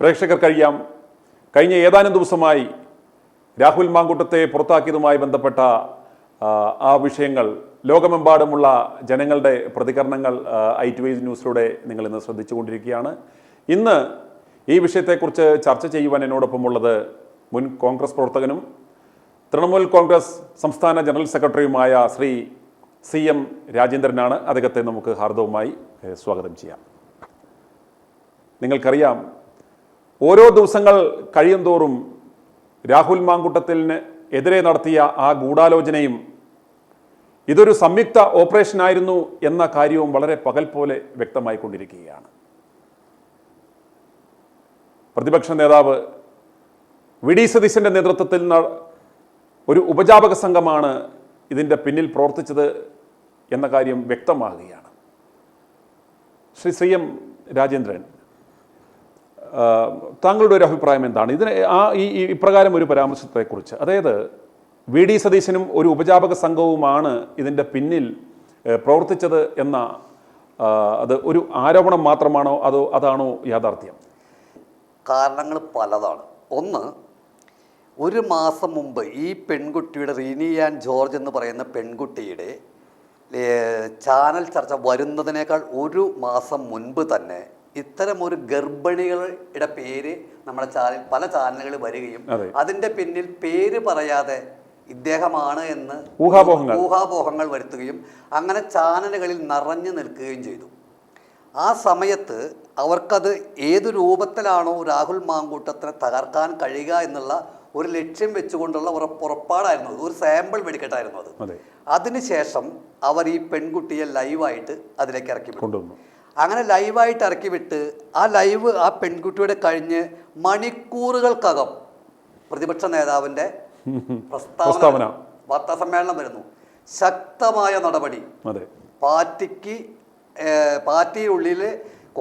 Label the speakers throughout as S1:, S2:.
S1: പ്രേക്ഷകർക്കറിയാം, കഴിഞ്ഞ ഏതാനും ദിവസമായി രാഹുൽ മാങ്കൂട്ടത്തെ പുറത്താക്കിയതുമായി ബന്ധപ്പെട്ട ആ വിഷയങ്ങൾ, ലോകമെമ്പാടുമുള്ള ജനങ്ങളുടെ പ്രതികരണങ്ങൾ i2 ന്യൂസിലൂടെ നിങ്ങൾ ഇന്ന് ശ്രദ്ധിച്ചുകൊണ്ടിരിക്കുകയാണ്. ഇന്ന് ഈ വിഷയത്തെക്കുറിച്ച് ചർച്ച ചെയ്യുവാൻ എന്നോടൊപ്പമുള്ളത് മുൻ കോൺഗ്രസ് പ്രവർത്തകനും തൃണമൂൽ കോൺഗ്രസ് സംസ്ഥാന ജനറൽ സെക്രട്ടറിയുമായ ശ്രീ CM രാജേന്ദ്രനാണ്. അദ്ദേഹത്തെ നമുക്ക് ഹാർദവുമായി സ്വാഗതം ചെയ്യാം. നിങ്ങൾക്കറിയാം, ഓരോ ദിവസങ്ങൾ കഴിയുന്തോറും രാഹുൽ മാങ്കൂട്ടത്തിന് എതിരെ നടത്തിയ ആ ഗൂഢാലോചനയും ഇതൊരു സംയുക്ത ഓപ്പറേഷനായിരുന്നു എന്ന കാര്യവും വളരെ പകൽ പോലെ വ്യക്തമായിക്കൊണ്ടിരിക്കുകയാണ്. പ്രതിപക്ഷ നേതാവ് വി ഡി സതീശൻ്റെ നേതൃത്വത്തിൽ ഒരു ഉപജാപക സംഘമാണ് ഇതിൻ്റെ പിന്നിൽ പ്രവർത്തിച്ചത് എന്ന കാര്യം വ്യക്തമാകുകയാണ്. ശ്രീ CM രാജേന്ദ്രൻ, താങ്കളുടെ ഒരു അഭിപ്രായം എന്താണ് ഇപ്രകാരം ഒരു പരാമർശത്തെക്കുറിച്ച്? അതായത് വി ഡി സതീശനും ഒരു ഉപജാപക സംഘവുമാണ് ഇതിൻ്റെ പിന്നിൽ പ്രവർത്തിച്ചത് എന്ന അത് ഒരു ആരോപണം മാത്രമാണോ അതാണോ യാഥാർത്ഥ്യം?
S2: കാരണങ്ങൾ പലതാണ്. ഒന്ന്, ഒരു മാസം മുമ്പ് ഈ പെൺകുട്ടിയുടെ റിനി ആൻഡ് ജോർജ് എന്ന് പറയുന്ന പെൺകുട്ടിയുടെ ചാനൽ ചർച്ച വരുന്നതിനേക്കാൾ ഒരു മാസം മുൻപ് തന്നെ ഇത്തരം ഒരു ഗർഭിണികളുടെ പേര് നമ്മുടെ പല ചാനലുകളിൽ വരികയും അതിൻ്റെ പിന്നിൽ പേര് പറയാതെ ഇദ്ദേഹമാണ് എന്ന് ഊഹാപോഹങ്ങൾ വരുത്തുകയും അങ്ങനെ ചാനലുകളിൽ നിറഞ്ഞു നിൽക്കുകയും ചെയ്തു. ആ സമയത്ത് അവർക്കത് ഏതു രൂപത്തിലാണോ രാഹുൽ മാങ്കൂട്ടത്തിനെ തകർക്കാൻ കഴിയുക എന്നുള്ള ഒരു ലക്ഷ്യം വെച്ചുകൊണ്ടുള്ള ഒരു പുറപ്പാടായിരുന്നു അത്, ഒരു സാമ്പിൾ വെടിക്കെട്ടായിരുന്നു അത്. അതിനുശേഷം അവർ ഈ പെൺകുട്ടിയെ ലൈവായിട്ട് അതിലേക്ക് ഇറക്കി വിട്ടു. അങ്ങനെ ലൈവായിട്ട് ഇറക്കി വിട്ട് ആ പെൺകുട്ടിയുടെ കഴിഞ്ഞ് മണിക്കൂറുകൾക്കകം പ്രതിപക്ഷ നേതാവിൻ്റെ പ്രസ്താവന, വാർത്താ സമ്മേളനം വരുന്നു. ശക്തമായ നടപടി. പാർട്ടിയുള്ളിൽ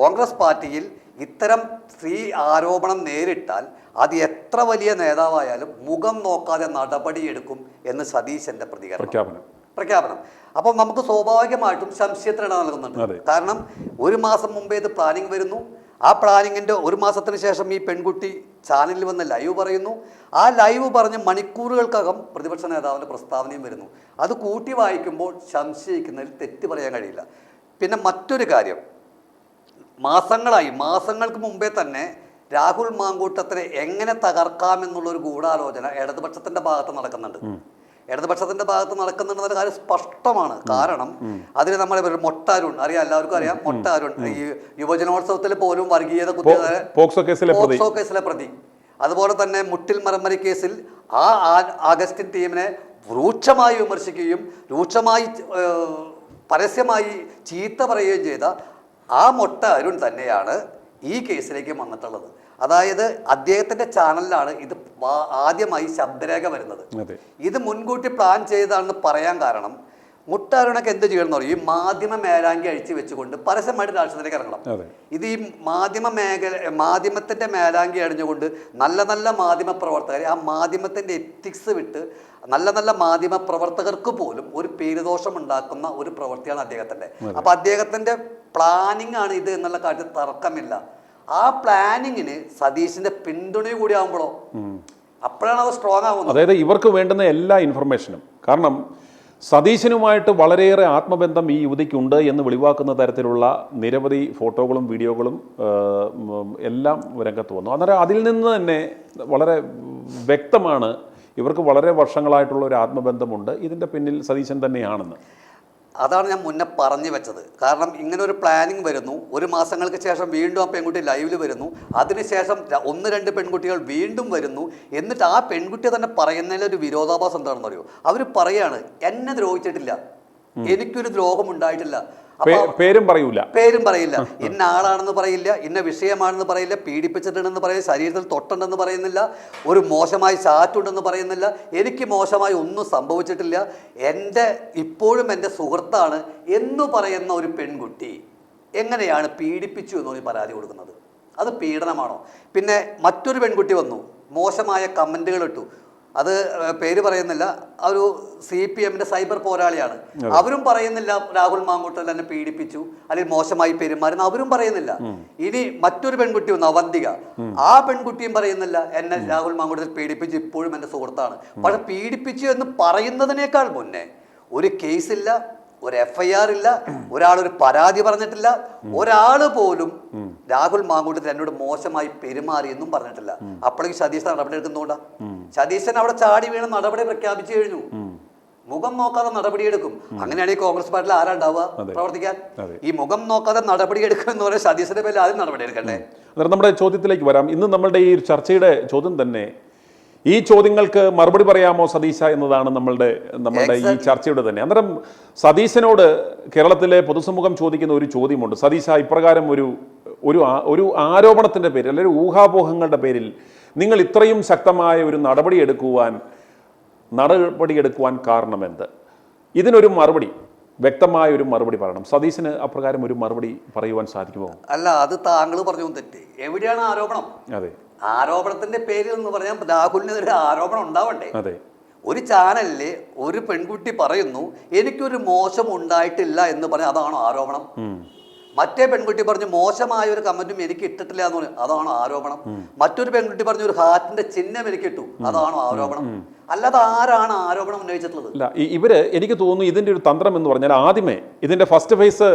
S2: കോൺഗ്രസ് പാർട്ടിയിൽ ഇത്തരം സ്ത്രീ ആരോപണം നേരിട്ടാൽ അത് എത്ര വലിയ നേതാവായാലും മുഖം നോക്കാതെ നടപടിയെടുക്കും എന്ന് സതീശന്റെ പ്രഖ്യാപനം. അപ്പം നമുക്ക് സ്വാഭാവികമായിട്ടും സംശയത്തിനിട നൽകുന്നുണ്ട്. കാരണം ഒരു മാസം മുമ്പേ ഇത് പ്ലാനിങ് വരുന്നു. ആ പ്ലാനിങ്ങിൻ്റെ ഒരു മാസത്തിന് ശേഷം ഈ പെൺകുട്ടി ചാനലിൽ വന്ന് ലൈവ് പറയുന്നു. ആ ലൈവ് പറഞ്ഞ് മണിക്കൂറുകൾക്കകം പ്രതിപക്ഷ നേതാവിൻ്റെ പ്രസ്താവനയും വരുന്നു. അത് കൂട്ടി വായിക്കുമ്പോൾ സംശയിക്കുന്നതിൽ തെറ്റ് പറയാൻ കഴിയില്ല. പിന്നെ മറ്റൊരു കാര്യം, മാസങ്ങൾക്ക് മുമ്പേ തന്നെ രാഹുൽ മാങ്കൂട്ടത്തിനെ എങ്ങനെ തകർക്കാമെന്നുള്ളൊരു ഗൂഢാലോചന ഇടതുപക്ഷത്തിന്റെ ഭാഗത്ത് നടക്കുന്നുണ്ട്. നടക്കുന്നുണ്ടെന്ന കാര്യം സ്പഷ്ടമാണ്. കാരണം അതിന് നമ്മൾ മൊട്ടാരുൺ അറിയാം, എല്ലാവർക്കും അറിയാം. മൊട്ടാരുൺ ഈ യുവജനോത്സവത്തിൽ പോലും വർഗീയത കുത്തിയത് പോക്സോ കേസിലെ പ്രതി. അതുപോലെ തന്നെ മുട്ടിൽ മരമരി കേസിൽ ആ അഗസ്റ്റിൻ ടീമിനെ രൂക്ഷമായി വിമർശിക്കുകയും പരസ്യമായി ചീത്ത പറയുകയും ചെയ്ത ആ മൊട്ട അരുൺ തന്നെയാണ് ഈ കേസിലേക്ക് വന്നിട്ടുള്ളത്. അതായത് അദ്ദേഹത്തിന്റെ ചാനലിലാണ് ഇത് ആദ്യമായി ശബ്ദരേഖ വരുന്നത്. ഇത് മുൻകൂട്ടി പ്ലാൻ ചെയ്തതാണെന്ന് പറയാൻ കാരണം മുട്ട അരുണൊക്കെ എന്ത് ചെയ്യണമെന്ന് പറയും, ഈ മാധ്യമ മേലാങ്കി അഴിച്ചു വെച്ചുകൊണ്ട് പരസ്യമായിട്ട് രാഷ്ട്രീയത്തിലേക്ക് ഇറങ്ങണം. ഇത് ഈ മാധ്യമത്തിന്റെ മേലാങ്കി അണിഞ്ഞുകൊണ്ട് നല്ല മാധ്യമ പ്രവർത്തകരെ ആ മാധ്യമത്തിന്റെ എത്തിക്സ് വിട്ട് നല്ല മാധ്യമ പ്രവർത്തകർക്ക് പോലും ഒരു പേരുദോഷം ഉണ്ടാക്കുന്ന ഒരു പ്രവൃത്തിയാണ് അദ്ദേഹത്തിന്റെ. അപ്പൊ അദ്ദേഹത്തിന്റെ പ്ലാനിങ് ആണ് ഇത് എന്നുള്ള കാര്യത്തിൽ തർക്കമില്ല. ആ പ്ലാനിങ്ങിന് സതീശിന്റെ പിന്തുണ കൂടി ആകുമ്പോഴോ അപ്പോഴാണ് അത് സ്ട്രോങ് ആവുന്നത്.
S1: അതായത് ഇവർക്ക് വേണ്ടുന്ന എല്ലാ ഇൻഫർമേഷനും, കാരണം സതീശനുമായിട്ട് വളരെയേറെ ആത്മബന്ധം ഈ യുവതിക്കുണ്ട് എന്ന് വെളിവാക്കുന്ന തരത്തിലുള്ള നിരവധി ഫോട്ടോകളും വീഡിയോകളും എല്ലാം രംഗത്ത് വന്നു. അന്നേരം അതിൽ നിന്ന് തന്നെ വളരെ വ്യക്തമാണ് ഇവർക്ക് വളരെ വർഷങ്ങളായിട്ടുള്ള ഒരു ആത്മബന്ധമുണ്ട്, ഇതിൻ്റെ പിന്നിൽ സതീശൻ തന്നെയാണെന്ന്.
S2: അതാണ് ഞാൻ മുന്നേ പറഞ്ഞു വെച്ചത്. കാരണം ഇങ്ങനെ ഒരു പ്ലാനിങ് വരുന്നു, ഒരു മാസങ്ങൾക്ക് ശേഷം വീണ്ടും ആ പെൺകുട്ടി ലൈവിൽ വരുന്നു, അതിനുശേഷം 1-2 പെൺകുട്ടികൾ വീണ്ടും വരുന്നു. എന്നിട്ട് ആ പെൺകുട്ടി തന്നെ പറയുന്നതിലൊരു വിരോധാഭാസം എന്താണെന്ന് അറിയോ? അവർ പറയാണ്, എന്നെ ദ്രോഹിച്ചിട്ടില്ല, എനിക്കൊരു ദ്രോഹം ഉണ്ടായിട്ടില്ല,
S1: പേരും
S2: പറയില്ല, ഇന്ന ആളാണെന്ന് പറയില്ല, ഇന്ന വിഷയമാണെന്ന് പറയില്ല, പീഡിപ്പിച്ചിട്ടുണ്ടെന്ന് പറയില്ല, ശരീരത്തിൽ തൊട്ടുണ്ടെന്ന് പറയുന്നില്ല, ഒരു മോശമായി ചാറ്റുണ്ടെന്ന് പറയുന്നില്ല, എനിക്ക് മോശമായി ഒന്നും സംഭവിച്ചിട്ടില്ല, ഇപ്പോഴും എൻ്റെ സുഹൃത്താണ് എന്ന് പറയുന്ന ഒരു പെൺകുട്ടി എങ്ങനെയാണ് പീഡിപ്പിച്ചു എന്നൊരു പരാതി കൊടുക്കുന്നത്? അത് പീഡനമാണോ? പിന്നെ മറ്റൊരു പെൺകുട്ടി വന്നു, മോശമായ കമൻറ്റുകൾ ഇട്ടു, അത് പേര് പറയുന്നില്ല, ഒരു CPM-ന്റെ സൈബർ പോരാളിയാണ്. അവരും പറയുന്നില്ല രാഹുൽ മാങ്കൂട്ടൽ എന്നെ പീഡിപ്പിച്ചു അല്ലെങ്കിൽ മോശമായി പെരുമാറുന്ന, അവരും പറയുന്നില്ല. ഇനി മറ്റൊരു പെൺകുട്ടി വന്നു, അവന്തിക, ആ പെൺകുട്ടിയും പറയുന്നില്ല എന്നെ രാഹുൽ മാങ്കൂട്ടൽ പീഡിപ്പിച്ചു, ഇപ്പോഴും എൻ്റെ സുഹൃത്താണ്. പക്ഷെ പീഡിപ്പിച്ചു എന്ന് പറയുന്നതിനേക്കാൾ മുന്നേ ഒരു കേസില്ല, ഒരു FIR ഇല്ല, ഒരാളൊരു പരാതി പറഞ്ഞിട്ടില്ല, ഒരാൾ പോലും രാഹുൽ മാങ്കൂട്ടത്തിൽ എന്നോട് മോശമായി പെരുമാറിയെന്നും പറഞ്ഞിട്ടില്ല. അപ്പോഴേക്ക് സതീശൻ നടപടി എടുക്കുന്നതുകൊണ്ടാ. സതീശൻ അവിടെ ചാടി വീണ് നടപടി പ്രഖ്യാപിച്ചു കഴിഞ്ഞു. മുഖം നോക്കാതെ നടപടിയെടുക്കും. അങ്ങനെയാണെങ്കിൽ കോൺഗ്രസ് പാർട്ടിയിൽ ആരാ ഉണ്ടാവുക പ്രവർത്തിക്കാൻ? ഈ മുഖം നോക്കാതെ നടപടിയെടുക്കുക എന്ന് പറയുന്നത് സതീശന്റെ പേരിൽ ആദ്യം നടപടി എടുക്കട്ടെ.
S1: നമ്മുടെ ചോദ്യത്തിലേക്ക് വരാം. ഇന്ന് നമ്മളുടെ ഈ ചർച്ചയുടെ ചോദ്യം തന്നെ ഈ ചോദ്യങ്ങൾക്ക് മറുപടി പറയാമോ സതീശ എന്നതാണ് നമ്മളുടെ ഈ ചർച്ചയുടെ തന്നെ. അന്നേരം സതീശനോട് കേരളത്തിലെ പൊതുസമൂഹം ചോദിക്കുന്ന ഒരു ചോദ്യമുണ്ട്. സതീശ, ഇപ്രകാരം ഒരു ആരോപണത്തിൻ്റെ പേരിൽ അല്ലെങ്കിൽ ഊഹാപോഹങ്ങളുടെ പേരിൽ നിങ്ങൾ ഇത്രയും ശക്തമായ ഒരു നടപടിയെടുക്കുവാൻ കാരണമെന്ത്? ഇതിനൊരു മറുപടി, വ്യക്തമായ ഒരു മറുപടി പറയണം. സതീശന് അപ്രകാരം ഒരു മറുപടി പറയുവാൻ സാധിക്കുമോ?
S2: അല്ല, അത് താങ്കൾ പറഞ്ഞു തെറ്റ്. എവിടെയാണ് ആരോപണം?
S1: അതെ,
S2: ആരോപണത്തിന്റെ പേരിൽ എന്ന് പറഞ്ഞാൽ രാഹുലിനെതിരെ ആരോപണം ഉണ്ടാവണ്ടേ?
S1: അതെ.
S2: ഒരു ചാനലില് ഒരു പെൺകുട്ടി പറയുന്നു എനിക്കൊരു മോശം ഉണ്ടായിട്ടില്ല എന്ന് പറഞ്ഞാൽ അതാണോ ആരോപണം? മറ്റേ പെൺകുട്ടി പറഞ്ഞു മോശമായ ഒരു കമന്റും എനിക്ക് ഇട്ടിട്ടില്ല എന്ന് പറഞ്ഞു, അതാണോ ആരോപണം? മറ്റൊരു പെൺകുട്ടി പറഞ്ഞു ഒരു ഹാർട്ടിന്റെ ചിഹ്നം എനിക്ക് ഇട്ടു, അതാണോ ആരോപണം? അല്ലാതെ ആരാണ് ആരോപണം ഉന്നയിച്ചിട്ടുള്ളത്?
S1: അല്ല, എനിക്ക് തോന്നുന്നു ഇതിൻ്റെ ഒരു തന്ത്രം എന്ന് പറഞ്ഞാൽ ആദ്യമേ ഇതിൻ്റെ ഫസ്റ്റ് ഫേസ്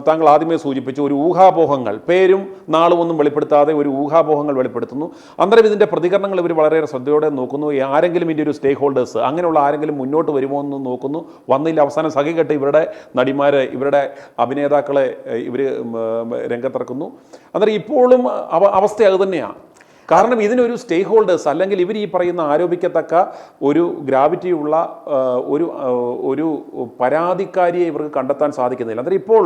S1: താങ്കൾ ആദ്യമേ സൂചിപ്പിച്ചു, ഒരു ഊഹാപോഹങ്ങൾ, പേരും നാളും ഒന്നും വെളിപ്പെടുത്താതെ ഒരു ഊഹാപോഹങ്ങൾ വെളിപ്പെടുത്തുന്നു. അന്നേരം ഇതിൻ്റെ പ്രതികരണങ്ങൾ ഇവർ വളരെയേറെ ശ്രദ്ധയോടെ നോക്കുന്നു. ആരെങ്കിലും ഇതിൻ്റെ ഒരു സ്റ്റേക്ക് ഹോൾഡേഴ്സ് അങ്ങനെയുള്ള ആരെങ്കിലും മുന്നോട്ട് വരുമോ എന്ന് നോക്കുന്നു. വന്നില്ല, അവസാനം സഖികെട്ട് ഇവരുടെ നടിമാരെ, ഇവരുടെ അഭിനേതാക്കളെ ഇവർ രംഗത്തിറക്കുന്നു. അന്നേരം ഇപ്പോഴും അവസ്ഥ അത് തന്നെയാണ്. കാരണം ഇതിനൊരു സ്റ്റേക്ക് ഹോൾഡേഴ്സ് അല്ലെങ്കിൽ ഇവർ ഈ പറയുന്ന ആരോപിക്കത്തക്ക ഒരു ഗ്രാവിറ്റിയുള്ള ഒരു പരാതിക്കാരിയെ ഇവർക്ക് കണ്ടെത്താൻ സാധിക്കുന്നില്ല. അന്നേരം ഇപ്പോൾ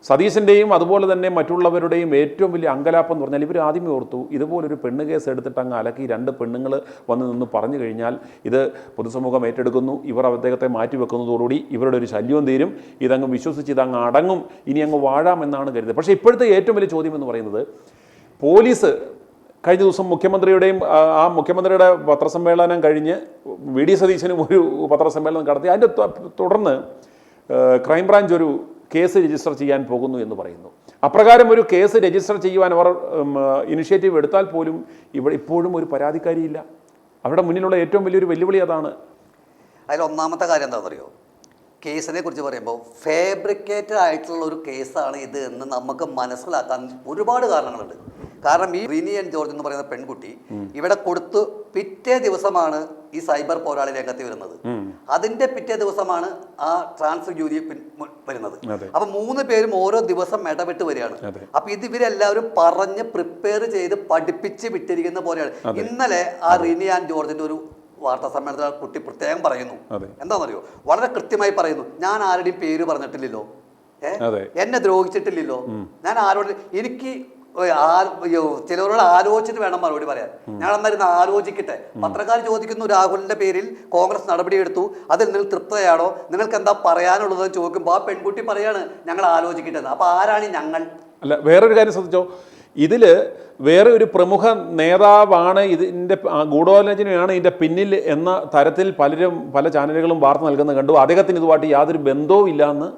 S1: സതീശൻ്റെയും അതുപോലെ തന്നെ മറ്റുള്ളവരുടെയും ഏറ്റവും വലിയ അങ്കലാപ്പം എന്ന് പറഞ്ഞാൽ ഇവർ ആദ്യമേ ഓർത്തു ഇതുപോലൊരു പെണ്ണ് കേസ് എടുത്തിട്ട് അങ്ങ് അലക്കി 2 പെണ്ണുങ്ങൾ വന്ന് നിന്ന് പറഞ്ഞു കഴിഞ്ഞാൽ ഇത് പൊതുസമൂഹം ഏറ്റെടുക്കുന്നു, ഇവർ അദ്ദേഹത്തെ മാറ്റിവെക്കുന്നതോടുകൂടി ഇവരുടെ ഒരു ശല്യവും തീരും, ഇതങ്ങ് വിശ്വസിച്ച് ഇതങ്ങ് അടങ്ങും, ഇനി അങ്ങ് വാഴാമെന്നാണ് കരുതുന്നത്. പക്ഷേ ഇപ്പോഴത്തെ ഏറ്റവും വലിയ ചോദ്യം എന്ന് പറയുന്നത് പോലീസ് കഴിഞ്ഞ ദിവസം മുഖ്യമന്ത്രിയുടെ പത്രസമ്മേളനം കഴിഞ്ഞ് VD സതീശനും ഒരു പത്രസമ്മേളനം നടത്തി. അതിൻ്റെ തുടർന്ന് ക്രൈംബ്രാഞ്ച് ഒരു കേസ് രജിസ്റ്റർ ചെയ്യാൻ പോകുന്നു എന്ന് പറയുന്നു. അപ്രകാരം ഒരു കേസ് രജിസ്റ്റർ ചെയ്യുവാൻ അവർ ഇനിഷ്യേറ്റീവ് എടുത്താൽ പോലും ഇപ്പോഴും ഒരു പരാതിക്കാരിയില്ല. അവരുടെ മുന്നിലുള്ള ഏറ്റവും വലിയൊരു വെല്ലുവിളി അതാണ്.
S2: അതിൽ ഒന്നാമത്തെ കാര്യം എന്താണെന്നറിയോ? കേസിനെ കുറിച്ച് പറയുമ്പോൾ ഫാബ്രിക്കേറ്റഡ് ആയിട്ടുള്ള ഒരു കേസാണ് ഇത് എന്ന് നമുക്ക് മനസ്സിലാക്കാൻ ഒരുപാട് കാരണങ്ങളുണ്ട്. കാരണം ഈ റിനി ആൻഡ് ജോർജ് എന്ന് പറയുന്ന പെൺകുട്ടി ഇവിടെ കൊടുത്തു പിറ്റേ ദിവസമാണ് ഈ സൈബർ പോരാളി രംഗത്ത് വരുന്നത്. അതിന്റെ പിറ്റേ ദിവസമാണ് ആ ട്രാൻസ്ഫർ ജൂരി വരുന്നത്. അപ്പൊ 3 പേരും ഓരോ ദിവസം ഇടപെട്ട് വരികയാണ്. അപ്പൊ ഇവരെല്ലാവരും പറഞ്ഞ് പ്രിപ്പയർ ചെയ്ത് പഠിപ്പിച്ച് വിട്ടിരിക്കുന്ന പോലെയാണ്. ഇന്നലെ ആ റിനി ആൻഡ് ജോർജിന്റെ ഒരു വാർത്താ സമ്മേളനത്തിൽ കുട്ടി പ്രത്യേകം പറയുന്നു, എന്താണെന്നറിയോ? വളരെ കൃത്യമായി പറയുന്നു, ഞാൻ ആരുടെയും പേര് പറഞ്ഞിട്ടില്ലല്ലോ, എന്നെ ദ്രോഹിച്ചിട്ടില്ലല്ലോ, ഞാൻ ആരോട്, എനിക്ക് ചിലവരോട് ആലോചിച്ചിട്ട് വേണം മറുപടി പറയാൻ. ഞാൻ അന്നായിരുന്നു ആലോചിക്കട്ടെ. പത്രക്കാർ ചോദിക്കുന്നു രാഹുലിന്റെ പേരിൽ കോൺഗ്രസ് നടപടിയെടുത്തു, അതിൽ നിങ്ങൾ തൃപ്തയാണോ, നിങ്ങൾക്ക് എന്താ പറയാനുള്ളതെന്ന് ചോദിക്കുമ്പോൾ ആ പെൺകുട്ടി പറയാണ് ഞങ്ങൾ ആലോചിക്കട്ടെ. അപ്പൊ ആരാണ് ഞങ്ങൾ?
S1: അല്ല, വേറൊരു കാര്യം ശ്രദ്ധിച്ചോ, ഇതിൽ വേറെ ഒരു പ്രമുഖ നേതാവാണ് ഇതിൻ്റെ ഗൂഢാലോചനയാണ് ഇതിൻ്റെ പിന്നിൽ എന്ന തരത്തിൽ പല ചാനലുകളും വാർത്ത നൽകുന്നത് കണ്ടു. അദ്ദേഹത്തിന് ഇതുമായിട്ട് യാതൊരു ബന്ധവും ഇല്ലാന്ന്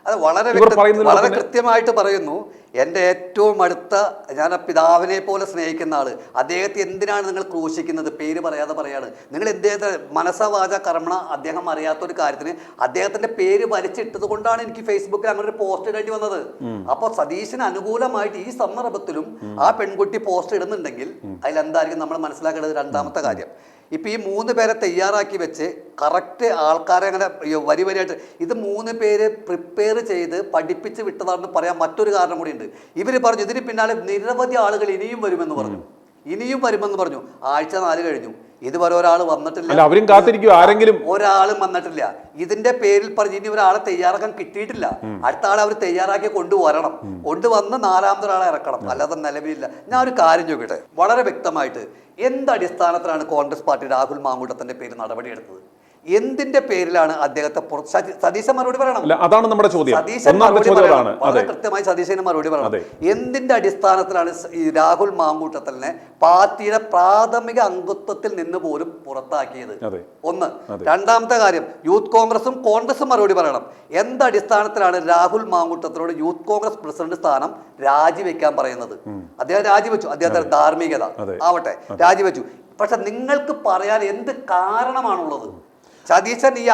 S2: അത് വളരെ കൃത്യമായിട്ട് പറയുന്നു. എൻ്റെ ഏറ്റവും അടുത്ത, ഞാൻ പിതാവിനെ പോലെ സ്നേഹിക്കുന്ന ആള്, അദ്ദേഹത്തെ എന്തിനാണ് നിങ്ങൾ ക്രൂശിക്കുന്നത്? പേര് പറയാതെ പറയാണ്. നിങ്ങൾ അദ്ദേഹത്തെ മനസ്സവാച കർമ്മ അദ്ദേഹം അറിയാത്തൊരു കാര്യത്തിന് അദ്ദേഹത്തിന്റെ പേര് വലിച്ചിട്ടത് കൊണ്ടാണ് എനിക്ക് ഫേസ്ബുക്കിൽ അങ്ങനെ ഒരു പോസ്റ്റ് ഇടേണ്ടി വന്നത്. അപ്പോൾ സതീശന് അനുകൂലമായിട്ട് ഈ സന്ദർഭത്തിലും ആ പെൺകുട്ടി പോസ്റ്റ് ഇടുന്നുണ്ടെങ്കിൽ അതിലെന്തായിരിക്കും നമ്മൾ മനസ്സിലാക്കേണ്ടത്? രണ്ടാമത്തെ കാര്യം, ഇപ്പം ഈ 3 പേരെ തയ്യാറാക്കി വെച്ച് കറക്റ്റ് ആൾക്കാരെ അങ്ങനെ വരിയായിട്ട് ഇത് 3 പേര് പ്രിപ്പയർ ചെയ്ത് പഠിപ്പിച്ച് വിട്ടതാണെന്ന് പറയാൻ മറ്റൊരു കാരണം കൂടി ഉണ്ട്. ഇവർ പറഞ്ഞു ഇതിന് പിന്നാലെ നിരവധി ആളുകൾ ഇനിയും വരുമെന്ന് പറഞ്ഞു. ആഴ്ച 4 കഴിഞ്ഞു, ഇതുവരെ ഒരാൾ വന്നിട്ടില്ല.
S1: അവരും കാത്തിരിക്കും, ആരെങ്കിലും
S2: ഒരാളും വന്നിട്ടില്ല. ഇതിന്റെ പേരിൽ പറഞ്ഞ് ഇനി ഒരാളെ തയ്യാറാക്കാൻ കിട്ടിയിട്ടില്ല. അടുത്ത ആളെ അവർ തയ്യാറാക്കി കൊണ്ടുവരണം, കൊണ്ടുവന്ന് 4ാമത്തെ ഒരാളെ ഇറക്കണം. അല്ലാതെ നിലവിലില്ല. ഞാൻ ഒരു കാര്യം ചോദിക്കട്ടെ, വളരെ വ്യക്തമായിട്ട് എന്തടിസ്ഥാനത്തിലാണ് കോൺഗ്രസ് പാർട്ടി രാഹുൽ മാങ്കൂട്ടത്തിന്റെ പേര് നടപടിയെടുത്തത്? എന്തിന്റെ പേരിലാണ് അദ്ദേഹത്തെ സതീശൻ മറുപടി പറയണം.
S1: അതാണ് നമ്മുടെ ചോദ്യം.
S2: സതീശൻ മറുപടി പറയണം. വളരെ കൃത്യമായി സതീശന് മറുപടി പറയണം. എന്തിന്റെ അടിസ്ഥാനത്തിലാണ് ഈ രാഹുൽ മാങ്കൂട്ടത്തലിനെ പാർട്ടിയുടെ പ്രാഥമിക അംഗത്വത്തിൽ നിന്ന് പോലും പുറത്താക്കിയത്? ഒന്ന്. രണ്ടാമത്തെ കാര്യം, യൂത്ത് കോൺഗ്രസും മറുപടി പറയണം. എന്തടിസ്ഥാനത്തിലാണ് രാഹുൽ മാങ്കൂട്ടത്തിനോട് യൂത്ത് കോൺഗ്രസ് പ്രസിഡന്റ് സ്ഥാനം രാജിവെക്കാൻ പറയുന്നത്? അദ്ദേഹം രാജിവെച്ചു, അദ്ദേഹത്തിന്റെ ധാർമ്മികത ആവട്ടെ, രാജിവെച്ചു. പക്ഷെ നിങ്ങൾക്ക് പറയാൻ എന്ത് കാരണമാണുള്ളത്? സതീശൻ ഈ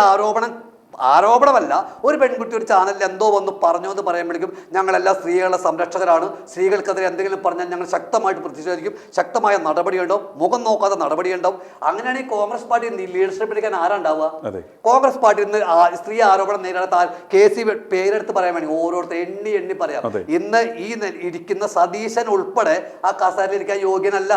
S2: ആരോപണമല്ല, ഒരു പെൺകുട്ടി ഒരു ചാനലിൽ എന്തോ വന്ന് പറഞ്ഞു എന്ന് പറയുമ്പോഴേക്കും ഞങ്ങളെല്ലാം സ്ത്രീകളുടെ സംരക്ഷകരാണ്, സ്ത്രീകൾക്കെതിരെ എന്തെങ്കിലും പറഞ്ഞാൽ ഞങ്ങൾ ശക്തമായിട്ട് പ്രതിഷേധിക്കും, ശക്തമായ നടപടിയുണ്ടാവും, മുഖം നോക്കാതെ നടപടിയുണ്ടാവും. അങ്ങനെയാണ് ഈ കോൺഗ്രസ് പാർട്ടി ലീഡർഷിപ്പ് എടുക്കാൻ ആരാണ്ടാവുക? കോൺഗ്രസ് പാർട്ടി ഇന്ന് സ്ത്രീ ആരോപണം നേരിടാത്ത KC പേരെടുത്ത് പറയാൻ വേണ്ടി ഓരോരുത്തർ എണ്ണി പറയാം. ഇന്ന് ഈ ഇരിക്കുന്ന സതീശൻ ഉൾപ്പെടെ ആ കസേരയിൽ ഇരിക്കാൻ യോഗ്യനല്ല.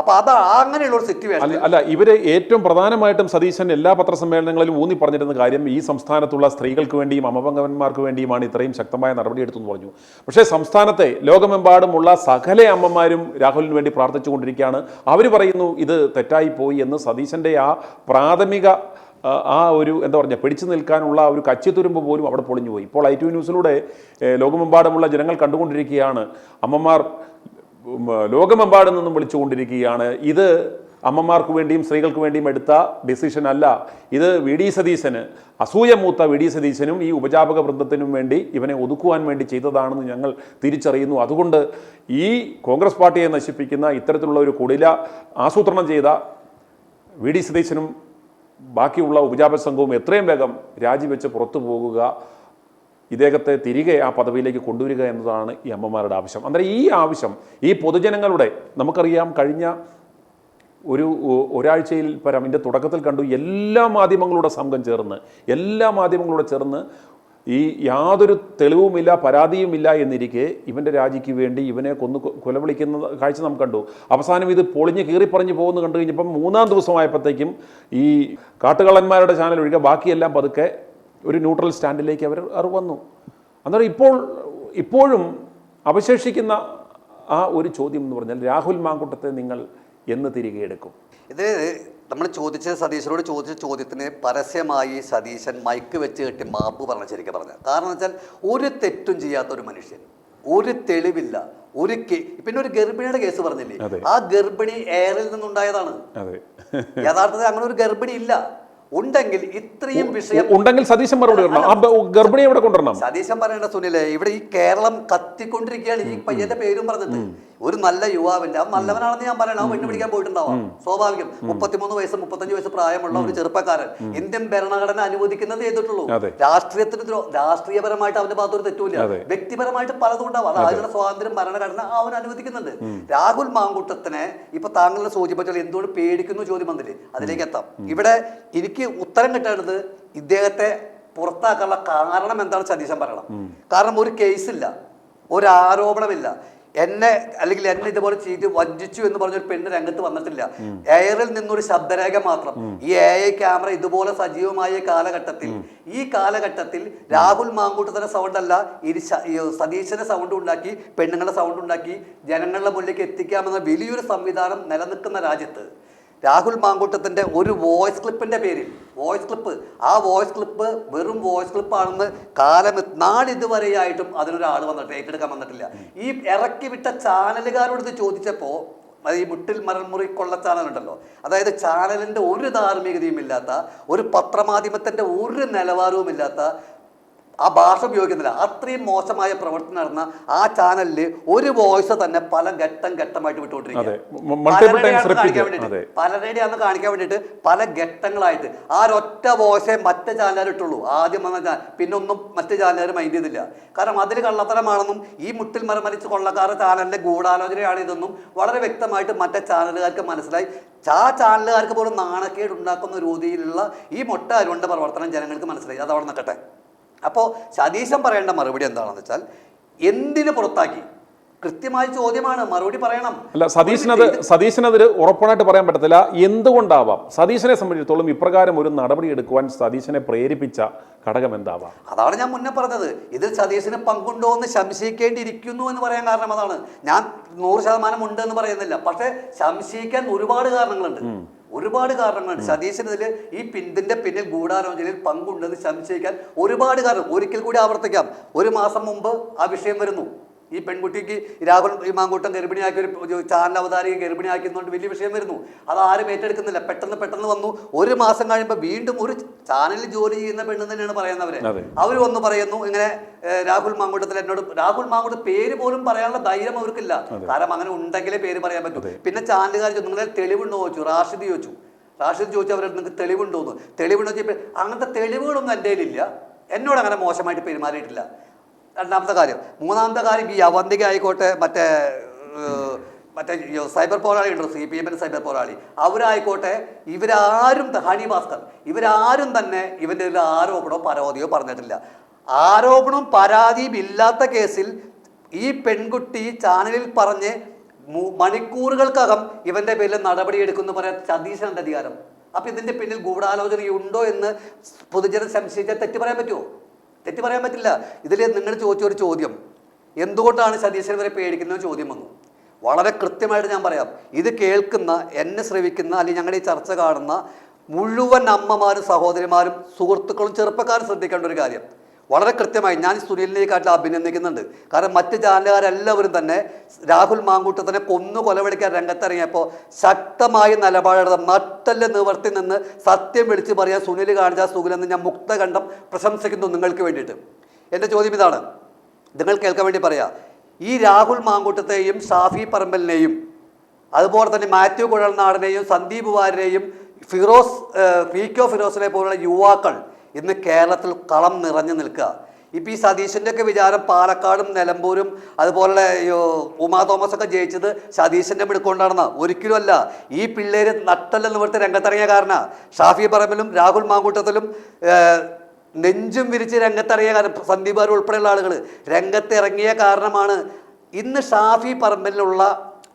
S2: അപ്പൊ അത് അങ്ങനെയുള്ള ഒരു സിറ്റുവേഷൻ
S1: അല്ല. ഇവര് ഏറ്റവും പ്രധാനമായിട്ടും സതീശൻ എല്ലാ പത്രസമ്മേളനങ്ങളിലും ഊന്നി പറഞ്ഞിരുന്ന കാര്യം ഈ സംസ്ഥാനത്തുള്ള സ്ത്രീകൾക്ക് വേണ്ടിയും അമ്മപങ്കന്മാർക്ക് വേണ്ടിയുമാണ് ഇത്രയും ശക്തമായ നടപടിയെടുത്തെന്ന് പറഞ്ഞു. പക്ഷേ സംസ്ഥാനത്തെ ലോകമെമ്പാടുമുള്ള സകല അമ്മമാരും രാഹുലിന് വേണ്ടി പ്രാർത്ഥിച്ചുകൊണ്ടിരിക്കുകയാണ്. അവർ പറയുന്നു ഇത് തെറ്റായി പോയി എന്ന്. സതീശൻ്റെ ആ പ്രാഥമിക ആ ഒരു എന്താ പറയുക പിടിച്ചു നിൽക്കാനുള്ള ഒരു കച്ചിത്തുരുമ്പ് പോലും അവിടെ പൊളിഞ്ഞുപോയി. ഇപ്പോൾ ITV ന്യൂസിലൂടെ ലോകമെമ്പാടുമുള്ള ജനങ്ങൾ കണ്ടുകൊണ്ടിരിക്കുകയാണ്. അമ്മമാർ ലോകമെമ്പാടും നിന്നും വിളിച്ചുകൊണ്ടിരിക്കുകയാണ്. ഇത് അമ്മമാർക്ക് വേണ്ടിയും സ്ത്രീകൾക്ക് വേണ്ടിയും എടുത്ത ഡിസിഷൻ അല്ല. ഇത് VD സതീശന്, അസൂയ മൂത്ത VD സതീശനും ഈ ഉപജാപക വൃന്ദത്തിനും വേണ്ടി ഇവനെ ഒതുക്കുവാൻ വേണ്ടി ചെയ്തതാണെന്ന് ഞങ്ങൾ തിരിച്ചറിയുന്നു. അതുകൊണ്ട് ഈ കോൺഗ്രസ് പാർട്ടിയെ നശിപ്പിക്കുന്ന ഇത്തരത്തിലുള്ള ഒരു കുടില ആസൂത്രണം ചെയ്ത VD സതീശനും ബാക്കിയുള്ള ഉപജാപക സംഘവും എത്രയും വേഗം രാജിവെച്ച് പുറത്തു പോകുക, ഇദ്ദേഹത്തെ തിരികെ ആ പദവിയിലേക്ക് കൊണ്ടുവരിക എന്നതാണ് ഈ അമ്മമാരുടെ ആവശ്യം. അന്നേരം ഈ ആവശ്യം ഈ പൊതുജനങ്ങളുടെ, നമുക്കറിയാം കഴിഞ്ഞ ഒരാഴ്ചയിൽ പരം ഇതിൻ്റെ തുടക്കത്തിൽ കണ്ടു എല്ലാ മാധ്യമങ്ങളുടെ സംഘം ചേർന്ന് ഈ യാതൊരു തെളിവുമില്ല പരാതിയുമില്ല എന്നിരിക്കെ ഇവൻ്റെ രാജിക്ക് വേണ്ടി ഇവനെ കൊലവിളിക്കുന്ന കാഴ്ച നമുക്ക് കണ്ടു. അവസാനം ഇത് പൊളിഞ്ഞ് കീറിപ്പറഞ്ഞ് പോകുന്ന കണ്ടു കഴിഞ്ഞപ്പം 3-ാം ദിവസമായപ്പോഴത്തേക്കും ഈ കാട്ടുകള്ളന്മാരുടെ ചാനൽ ഒഴികെ ബാക്കിയെല്ലാം പതുക്കെ ഒരു ന്യൂട്രൽ സ്റ്റാൻഡിലേക്ക് അവർ വന്നു. അന്നേരം ഇപ്പോഴും അവശേഷിക്കുന്ന ആ ഒരു ചോദ്യം എന്ന് പറഞ്ഞാൽ രാഹുൽ മാങ്കൂട്ടത്തെ നിങ്ങൾ എന്ന് തിരികെ എടുക്കും?
S2: ഇത് നമ്മൾ സതീശനോട് ചോദിച്ച ചോദ്യത്തിന് പരസ്യമായി സതീശൻ മൈക്ക് വെച്ച് കെട്ടി മാപ്പ് പറഞ്ഞ ശരിക്കും പറഞ്ഞ കാരണം എന്ന് വെച്ചാൽ ഒരു തെറ്റും ചെയ്യാത്ത ഒരു മനുഷ്യൻ, ഒരു തെളിവില്ല, പിന്നെ ഒരു ഗർഭിണിയുടെ കേസ് പറഞ്ഞില്ലേ, ആ ഗർഭിണി എയറിൽ നിന്നുണ്ടായതാണ്. യഥാർത്ഥത്തിൽ അങ്ങനെ ഒരു ഗർഭിണി ഇല്ല. ഉണ്ടെങ്കിൽ ഇത്രയും വിഷയം
S1: ഉണ്ടെങ്കിൽ സതീശൻ മറുപടി ഗർഭിണി എവിടെ കൊണ്ടുവരണം?
S2: സതീശൻ പറയേണ്ട സുനിലെ, ഇവിടെ ഈ കേരളം കത്തിക്കൊണ്ടിരിക്കുകയാണ്. ഈ പയ്യന്റെ പേരും പറഞ്ഞിട്ട് ഒരു നല്ല യുവാവില്ല, അവൻ നല്ലവനാണെന്ന് ഞാൻ പറയണം, അവൻ പെണ്ണ് പിടിക്കാൻ പോയിട്ടുണ്ടാവാം, സ്വാഭാവികം. 33 വയസ്സ് 35 വയസ്സ് പ്രായമുള്ള ഒരു ചെറുപ്പക്കാരൻ ഇന്ത്യൻ ഭരണഘടന അനുവദിക്കുന്നത് ചെയ്തിട്ടുള്ളൂ. രാഷ്ട്രീയപരമായിട്ട് അവന്റെ ഭാഗത്ത് ഒരു തെറ്റുമില്ല, വ്യക്തിപരമായിട്ട് പലതും ഉണ്ടാവും. അത് അതിനുള്ള സ്വാതന്ത്ര്യം ഭരണഘടന അവൻ അനുവദിക്കുന്നുണ്ട്. രാഹുൽ മാങ്കൂട്ടത്തിനെ ഇപ്പൊ താങ്കളുടെ സൂചിപ്പിച്ചാൽ എന്തുകൊണ്ട് പേടിക്കുന്നു ചോദ്യം വന്നില്ലേ, അതിലേക്ക് എത്താം. ഇവിടെ എനിക്ക് ഉത്തരം കിട്ടേണ്ടത് ഇദ്ദേഹത്തെ പുറത്താക്കാനുള്ള കാരണം എന്താണ് സതീശൻ പറയണം. കാരണം ഒരു കേസില്ല, ഒരു ആരോപണമില്ല, എന്നെ ഇതുപോലെ ചെയ്ത് വഞ്ചിച്ചു എന്ന് പറഞ്ഞൊരു പെണ്ണ് രംഗത്ത് വന്നിട്ടില്ല. എയറിൽ നിന്നൊരു ശബ്ദരേഖ മാത്രം. ഈ AI ക്യാമറ ഇതുപോലെ സജീവമായ ഈ കാലഘട്ടത്തിൽ രാഹുൽ മാങ്കൂട്ടത്തിന്റെ സൗണ്ട് അല്ല, സതീശന്റെ സൗണ്ട് ഉണ്ടാക്കി, പെണ്ണുങ്ങളുടെ സൗണ്ട് ഉണ്ടാക്കി ജനങ്ങളുടെ മുന്നിലേക്ക് എത്തിക്കാമെന്ന വലിയൊരു സംവിധാനം നിലനിൽക്കുന്ന രാജ്യത്ത് രാഹുൽ മാങ്കൂട്ടത്തിന്റെ ഒരു വോയിസ് ക്ലിപ്പിന്റെ പേരിൽ ആ വോയിസ് ക്ലിപ്പ് വെറും വോയിസ് ക്ലിപ്പാണെന്ന് നാളിതുവരെയായിട്ടും അതിനൊരാൾ വന്നിട്ട് ഏറ്റെടുക്കാൻ വന്നിട്ടില്ല. ഈ ഇറക്കി വിട്ട ചാനലുകാരോട് ഇത് ചോദിച്ചപ്പോൾ ഈ മുട്ടിൽ മരൽമുറി കൊള്ള ചാനലുണ്ടല്ലോ, അതായത് ചാനലിന്റെ ഒരു ധാർമ്മികതയും ഇല്ലാത്ത, ഒരു പത്രമാധ്യമത്തിന്റെ ഒരു നിലവാരവും ഇല്ലാത്ത, ആ ഭാഷ ഉപയോഗിക്കുന്നില്ല, അത്രയും മോശമായ പ്രവർത്തനം നടന്ന ആ ചാനലിൽ ഒരു വോയിസ് തന്നെ പല ഘട്ടമായിട്ട് വിട്ടുകൊണ്ടിരിക്കുക. പലരുടെയാണെന്ന് കാണിക്കാൻ വേണ്ടിയിട്ട് പല ഘട്ടങ്ങളായിട്ട് ആ ഒറ്റ വോയിസേ മറ്റേ ചാനലുകാർ ഇട്ടുള്ളൂ. ആദ്യം വന്ന പിന്നൊന്നും മറ്റേ ചാനലുകാർ മൈൻഡ് ചെയ്തില്ല. കാരണം അതിൽ കള്ളത്തരമാണെന്നും ഈ മുട്ടിൽ മരമരിച്ച് കൊള്ളക്കാരുടെ ചാനലിന്റെ ഗൂഢാലോചനയാണ് ഇതെന്നും വളരെ വ്യക്തമായിട്ട് മറ്റേ ചാനലുകാർക്ക് മനസ്സിലായി. ആ ചാനലുകാർക്ക് പോലും നാണക്കേട് ഉണ്ടാക്കുന്ന രീതിയിലുള്ള ഈ മൊട്ട അരുണ്ട പ്രവർത്തനം ജനങ്ങൾക്ക് മനസ്സിലായി. അതവിടെ നിൽക്കട്ടെ. അപ്പോൾ സതീശൻ പറയേണ്ട മറുപടി എന്താണെന്ന് വെച്ചാൽ, എന്തിന് പുറത്താക്കി? കൃത്യമായ ചോദ്യമാണ്, മറുപടി പറയണം.
S1: അല്ല, സതീശനത് ഉറപ്പായിട്ട് പറയാൻ പറ്റത്തില്ല. എന്തുകൊണ്ടാവാം സതീശനെ സംബന്ധിച്ചിടത്തോളം ഇപ്രകാരം ഒരു നടപടി എടുക്കുവാൻ സതീശനെ പ്രേരിപ്പിച്ച ഘടകം എന്താവാം?
S2: അതാണ് ഞാൻ മുന്നേ പറഞ്ഞത്. ഇതിൽ സതീശന് പങ്കുണ്ടോ എന്ന് സംശയിക്കേണ്ടിയിരിക്കുന്നു എന്ന് പറയാൻ കാരണം അതാണ്. ഞാൻ 100% ഉണ്ട് എന്ന് പറയുന്നില്ല, പക്ഷെ സംശയിക്കാൻ ഒരുപാട് കാരണങ്ങളുണ്ട്. ഒരുപാട് കാരണങ്ങളുണ്ട്. സതീശനെതിരെ ഈ ഇതിന്റെ പിന്നിൽ ഗൂഢാലോചനയിൽ പങ്കുണ്ടെന്ന് സംശയിക്കാൻ ഒരുപാട് കാരണം. ഒരിക്കൽ കൂടി ആവർത്തിക്കാം. ഒരു മാസം മുമ്പ് ആ വിഷയം വരുന്നു. ഈ പെൺകുട്ടിക്ക് രാഹുൽ മാങ്കൂട്ടം ഗർഭിണിയാക്കി, ഒരു ചാനൽ അവതാരിക ഗർഭിണിയാക്കുന്നതുകൊണ്ട് വലിയ വിഷയം വരുന്നു. അത് ആരും ഏറ്റെടുക്കുന്നില്ല. പെട്ടെന്ന് വന്നു. ഒരു മാസം കഴിയുമ്പോൾ വീണ്ടും ഒരു ചാനലിൽ ജോലി ചെയ്യുന്ന പെണ്ണ് തന്നെയാണ് പറയുന്നവര്. അവർ വന്ന് പറയുന്നു ഇങ്ങനെ രാഹുൽ മാങ്കൂട്ടത്തിൽ എന്നോട്, രാഹുൽ മാങ്കൂട്ടം പേര് പോലും പറയാനുള്ള ധൈര്യം അവർക്കില്ല. കാരണം അങ്ങനെ ഉണ്ടെങ്കിലേ പേര് പറയാൻ പറ്റൂ. പിന്നെ ചാനലുകാർ നിങ്ങളെ തെളിവുണ്ടോ ചോദിച്ചു. റാഷിദ് ചോദിച്ചു അവരുടെ നിങ്ങൾക്ക് തെളിവുണ്ടോന്ന്. തെളിവുണ്ടോ ചോദിച്ചപ്പോൾ അങ്ങനത്തെ തെളിവുകളൊന്നും എൻ്റെ കയ്യിലില്ല, എന്നോട് അങ്ങനെ മോശമായിട്ട് പെരുമാറിയിട്ടില്ല. രണ്ടാമത്തെ കാര്യം. മൂന്നാമത്തെ കാര്യം, ഈ അവന്തിക ആയിക്കോട്ടെ, മറ്റേ സൈബർ പോരാളി ഉണ്ടോ, CPM സൈബർ പോരാളി, അവരായിക്കോട്ടെ, ഇവരാരും, ഹണി ഭാസ്കർ, ഇവരാരും തന്നെ ഇവൻ്റെ ഒരു ആരോപണമോ പരാതിയോ പറഞ്ഞിട്ടില്ല. ആരോപണവും പരാതിയും ഇല്ലാത്ത കേസിൽ ഈ പെൺകുട്ടി ചാനലിൽ പറഞ്ഞ് മണിക്കൂറുകൾക്കകം ഇവൻ്റെ പേരിൽ നടപടിയെടുക്കുമെന്ന് പറയാൻ സതീശൻ്റെ അധികാരം. അപ്പം ഇതിൻ്റെ പിന്നിൽ ഗൂഢാലോചനയുണ്ടോ എന്ന് പൊതുജനം സംശയിച്ചാൽ തെറ്റ് പറയാൻ പറ്റുമോ? തെറ്റ് പറയാൻ പറ്റില്ല. ഇതിൽ നിങ്ങൾ ചോദിച്ച ഒരു ചോദ്യം, എന്തുകൊണ്ടാണ് സതീശൻ വരെ പേടിക്കുന്ന ചോദ്യം വന്നു. വളരെ കൃത്യമായിട്ട് ഞാൻ പറയാം. ഇത് കേൾക്കുന്ന, എന്നെ ശ്രവിക്കുന്ന, അല്ലെങ്കിൽ ഞങ്ങളുടെ ഈ ചർച്ച കാണുന്ന മുഴുവൻ അമ്മമാരും സഹോദരിമാരും സുഹൃത്തുക്കളും ചെറുപ്പക്കാരും ശ്രദ്ധിക്കേണ്ട ഒരു കാര്യം വളരെ കൃത്യമായി ഞാൻ സുനിലിനെക്കാട്ടിൽ അഭിനന്ദിക്കുന്നുണ്ട്. കാരണം മറ്റ് ചാനലുകാരെല്ലാവരും തന്നെ രാഹുൽ മാങ്കൂട്ടത്തിനെ കൊലവിളിക്കാൻ രംഗത്തിറങ്ങിയപ്പോൾ ശക്തമായി നിലപാടെടുത്ത, നട്ടല് നിവർത്തി നിന്ന് സത്യം വിളിച്ച് പറയാൻ സുനിൽ കാണിച്ച സുഖിലെന്ന് ഞാൻ മുക്തകണ്ഠം പ്രശംസിക്കുന്നു നിങ്ങൾക്ക് വേണ്ടിയിട്ട്. എൻ്റെ ചോദ്യം ഇതാണ്, നിങ്ങൾ കേൾക്കാൻ വേണ്ടി പറയാം. ഈ രാഹുൽ മാങ്കൂട്ടത്തെയും ഷാഫി പറമ്പലിനെയും അതുപോലെ തന്നെ മാത്യു കുഴൽനാടനെയും സന്ദീപ് വാര്യരെയും ഫിറോസ് ഫിറോസിനെ പോലുള്ള യുവാക്കൾ ഇന്ന് കേരളത്തിൽ കളം നിറഞ്ഞു നിൽക്കുക. ഇപ്പം ഈ സതീശൻ്റെയൊക്കെ വിചാരം പാലക്കാടും നിലമ്പൂരും അതുപോലെ ഉമാ തോമസ് ഒക്കെ ജയിച്ചത് സതീശൻ്റെ മിടുക്കൊണ്ടാണെന്ന്. ഒരിക്കലും അല്ല. ഈ പിള്ളേര് നട്ടല്ല നിവർത്തി രംഗത്തിറങ്ങിയ കാരണം ഷാഫി പറമ്പിലും രാഹുൽ മാങ്കൂട്ടത്തിലും നെഞ്ചും വിരിച്ച് രംഗത്തിറങ്ങിയ കാരണം, സന്ദീപ് വാര്യർ ഉൾപ്പെടെയുള്ള ആളുകൾ രംഗത്തിറങ്ങിയ കാരണമാണ് ഇന്ന് ഷാഫി പറമ്പിലുള്ള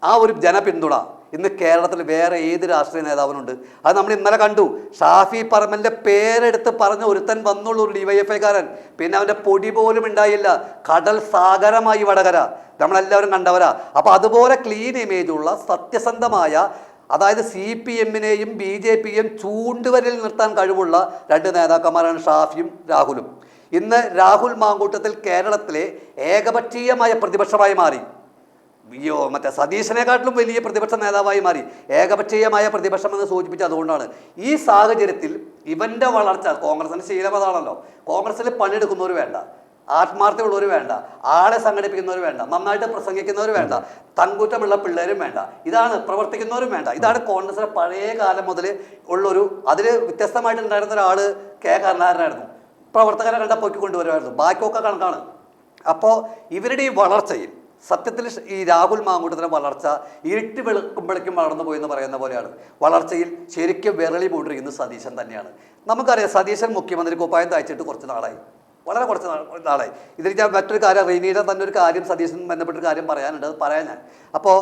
S2: ആ ഒരു ജനപിന്തുണ ഇന്ന് കേരളത്തിൽ വേറെ ഏത് രാഷ്ട്രീയ നേതാവിനുണ്ട്? അത് നമ്മൾ ഇന്നലെ കണ്ടു. ഷാഫി പറമ്പലിൻ്റെ പേരെടുത്ത് പറഞ്ഞ ഒരുത്തൻ വന്നുള്ളൂ, ഒരു DYFIക്കാരൻ. പിന്നെ അവൻ്റെ പൊടി പോലും ഉണ്ടായില്ല. കടൽ സാഗരമായി വടകര, നമ്മളെല്ലാവരും കണ്ടവരാ. അപ്പോൾ അതുപോലെ ക്ലീൻ ഇമേജുള്ള സത്യസന്ധമായ, അതായത് CPM-നെയും BJP-യും ചൂണ്ടുവരിൽ നിർത്താൻ കഴിവുള്ള രണ്ട് നേതാക്കന്മാരാണ് ഷാഫിയും രാഹുലും. ഇന്ന് രാഹുൽ മാങ്കൂട്ടത്തിൽ കേരളത്തിലെ ഏകപക്ഷീയമായ പ്രതിപക്ഷമായി മാറി. മറ്റേ സതീശനെക്കാട്ടിലും വലിയ പ്രതിപക്ഷ നേതാവായി മാറി. ഏകപക്ഷീയമായ പ്രതിപക്ഷം എന്ന് സൂചിപ്പിച്ച അതുകൊണ്ടാണ്. ഈ സാഹചര്യത്തിൽ ഇവൻ്റെ വളർച്ച, കോൺഗ്രസിന് ശീലമതാണല്ലോ, കോൺഗ്രസിൽ പണിയെടുക്കുന്നവർ വേണ്ട, ആത്മാർത്ഥമുള്ളവർ വേണ്ട, ആളെ സംഘടിപ്പിക്കുന്നവർ വേണ്ട, നന്നായിട്ട് പ്രസംഗിക്കുന്നവർ വേണ്ട, തങ്കൂറ്റമുള്ള പിള്ളേരും വേണ്ട, ഇതാണ് പ്രവർത്തിക്കുന്നവരും വേണ്ട. ഇതാണ് കോൺഗ്രസിലെ പഴയ കാലം മുതൽ ഉള്ളൊരു, അതിൽ വ്യത്യസ്തമായിട്ടുണ്ടായിരുന്ന ഒരാൾ കെ കരുണാകരനായിരുന്നു. പ്രവർത്തകരെ കണ്ട പൊക്കി കൊണ്ടുവരുമായിരുന്നു, ബാക്കിയൊക്കെ കണക്കാണ്. അപ്പോൾ ഇവരുടെ ഈ വളർച്ചയിൽ സത്യത്തിൽ ഈ രാഹുൽ മാങ്കൂട്ടത്തിൻ്റെ വളർച്ച ഇരുട്ടി വെളുക്കുമ്പോഴേക്കും വളർന്നു പോയി എന്ന് പറയുന്ന പോലെയാണ്. വളർച്ചയിൽ ശരിക്കും വിരളി പൂണ്ടിരിക്കുന്നത് സതീശൻ തന്നെയാണ്. നമുക്കറിയാം, സതീശൻ മുഖ്യമന്ത്രി കുപ്പായം തയ്ച്ചിട്ട് കുറച്ച് നാളായി, വളരെ കുറച്ച് നാളായി. ഇതിൽ ഞാൻ മറ്റൊരു കാര്യം, റീനിയുടെ തന്നെ ഒരു കാര്യം സതീശൻ ബന്ധപ്പെട്ടൊരു കാര്യം പറയാനുണ്ട്, അത് പറയാൻ ഞാൻ. അപ്പോൾ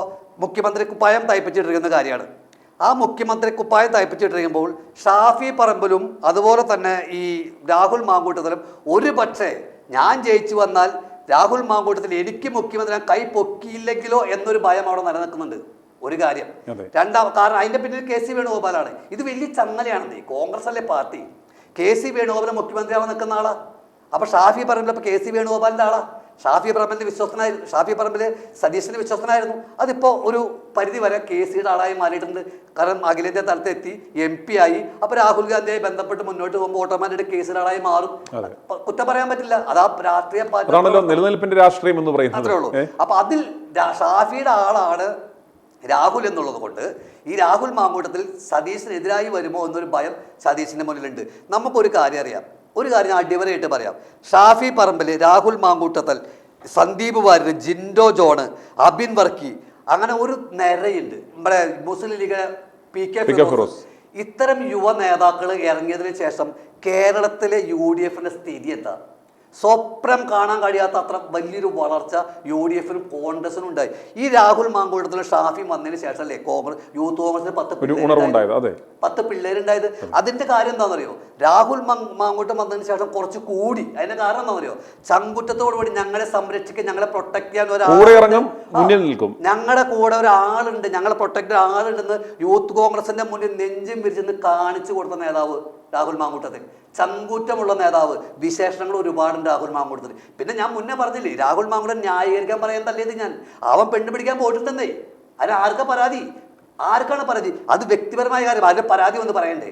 S2: മുഖ്യമന്ത്രി കുപ്പായം തയ്പ്പിച്ചിട്ടിരിക്കുന്ന കാര്യമാണ്. ആ മുഖ്യമന്ത്രി കുപ്പായം തയ്പ്പിച്ചിട്ടിരിക്കുമ്പോൾ ഷാഫി പറമ്പിലും അതുപോലെ തന്നെ ഈ രാഹുൽ മാങ്കൂട്ടത്തിലും ഒരു പക്ഷേ ഞാൻ ജയിച്ചു വന്നാൽ രാഹുൽ മാങ്കൂട്ടത്തിൽ എനിക്ക് മുഖ്യമന്ത്രി കൈ പൊക്കിയില്ലെങ്കിലോ എന്നൊരു ഭയം അവിടെ നിലനിൽക്കുന്നുണ്ട്. ഒരു കാര്യം. കാരണം അതിൻ്റെ പിന്നിൽ KC വേണുഗോപാലാണ്. ഇത് വലിയ ചങ്ങലയാണെന്നേ. കോൺഗ്രസ് അല്ലേ പാർട്ടി. KC വേണുഗോപാൽ മുഖ്യമന്ത്രിയാവാൻ നിൽക്കുന്ന ആളാ. അപ്പോൾ ഷാഫി പറമ്പിൽ അപ്പോൾ KC വേണുഗോപാലിൻ്റെ ആളാ. ഷാഫി പറമ്പിൻ്റെ വിശ്വസ്തനായിരുന്നു. ഷാഫി പറമ്പിൽ സതീശൻ്റെ വിശ്വസ്തനായിരുന്നു. അതിപ്പോൾ ഒരു പരിധി വരെ KCയുടെ ആളായി മാറിയിട്ടുണ്ട്. കാരണം അഖിലേന്ത്യാ തലത്തെത്തി, MP ആയി. അപ്പോൾ രാഹുൽ ഗാന്ധിയായി ബന്ധപ്പെട്ട് മുന്നോട്ട് പോകുമ്പോൾ ഓട്ടോമാറ്റിക് KCയുടെ ആളായി മാറും. കുറ്റം പറയാൻ പറ്റില്ല. അതാ രാഷ്ട്രീയ പാർട്ടി
S1: നിലനിൽപ്പിന്റെ രാഷ്ട്രീയം എന്ന് പറയുന്നത്.
S2: അത്രേ ഉള്ളൂ. അപ്പോൾ അതിൽ ഷാഫിയുടെ ആളാണ് രാഹുൽ എന്നുള്ളത് കൊണ്ട് ഈ രാഹുൽ മാങ്കൂട്ടത്തിൽ സതീശനെതിരായി വരുമോ എന്നൊരു ഭയം സതീശൻ്റെ മുന്നിലുണ്ട്. നമുക്കൊരു കാര്യം അറിയാം, ഒരു കാര്യം ഞാൻ അടിവരയിട്ട് പറയാം. ഷാഫി പറമ്പിൽ, രാഹുൽ മാങ്കൂട്ടത്തിൽ, സന്ദീപ് വാര്യർ, ജിൻഡോ ജോണ്, അബിൻ വർക്കി, അങ്ങനെ ഒരു നിരയുണ്ട്. നമ്മുടെ മുസ്ലിം ലീഗ് PK ഫിറോസ്. ഇത്തരം യുവ നേതാക്കൾ ഇറങ്ങിയതിന് ശേഷം കേരളത്തിലെ UDFന്റെ സ്ഥിതി എന്താ? സ്വപ്നം കാണാൻ കഴിയാത്ത അത്ര വലിയൊരു വളർച്ച UDFനും കോൺഗ്രസിനും ഉണ്ടായി. ഈ രാഹുൽ മാങ്കൂട്ടത്തിലും ഷാഫിയും വന്നതിന് ശേഷമല്ലേ യൂത്ത് കോൺഗ്രസിന് 10 പിള്ളേരുണ്ടായത്. അതിന്റെ കാര്യം എന്താണെന്നറിയോ? രാഹുൽ മാങ്കൂട്ടം വന്നതിന് ശേഷം കുറച്ച് കൂടി. അതിന്റെ കാരണം എന്താണെന്നറിയോ? ചങ്കുറ്റത്തോടുകൂടി ഞങ്ങളെ സംരക്ഷിക്കാൻ, ഞങ്ങളെ പ്രൊട്ടക്ട് ചെയ്യാൻ
S1: മുന്നിൽ നിൽക്കും.
S2: ഞങ്ങളുടെ കൂടെ ഒരാളുണ്ട്, ഞങ്ങളെ പ്രൊട്ടക്ട് ആളുണ്ടെന്ന് യൂത്ത് കോൺഗ്രസിന്റെ മുന്നിൽ നെഞ്ചും വിരിച്ചെന്ന് കാണിച്ചു കൊടുത്ത നേതാവ് രാഹുൽ മാങ്കൂട്ടത്തിൽ. ചങ്കൂറ്റമുള്ള നേതാവ്, വിശേഷണങ്ങൾ ഒരുപാടുണ്ട് രാഹുൽ മാങ്കൂട്ടത്തിൽ. പിന്നെ ഞാൻ മുന്നേ പറഞ്ഞില്ലേ, രാഹുൽ മാങ്കൂട്ടൻ ന്യായീകരിക്കാൻ പറയാൻ തല്ലിയത് ഞാൻ. അവൻ പെണ്ണ് പിടിക്കാൻ പോയിട്ടുണ്ടെന്നേ. അതിന് ആർക്കാ പരാതി? ആർക്കാണ് പരാതി? അത് വ്യക്തിപരമായ കാര്യം. അതിന്റെ പരാതി വന്ന് പറയണ്ടേ?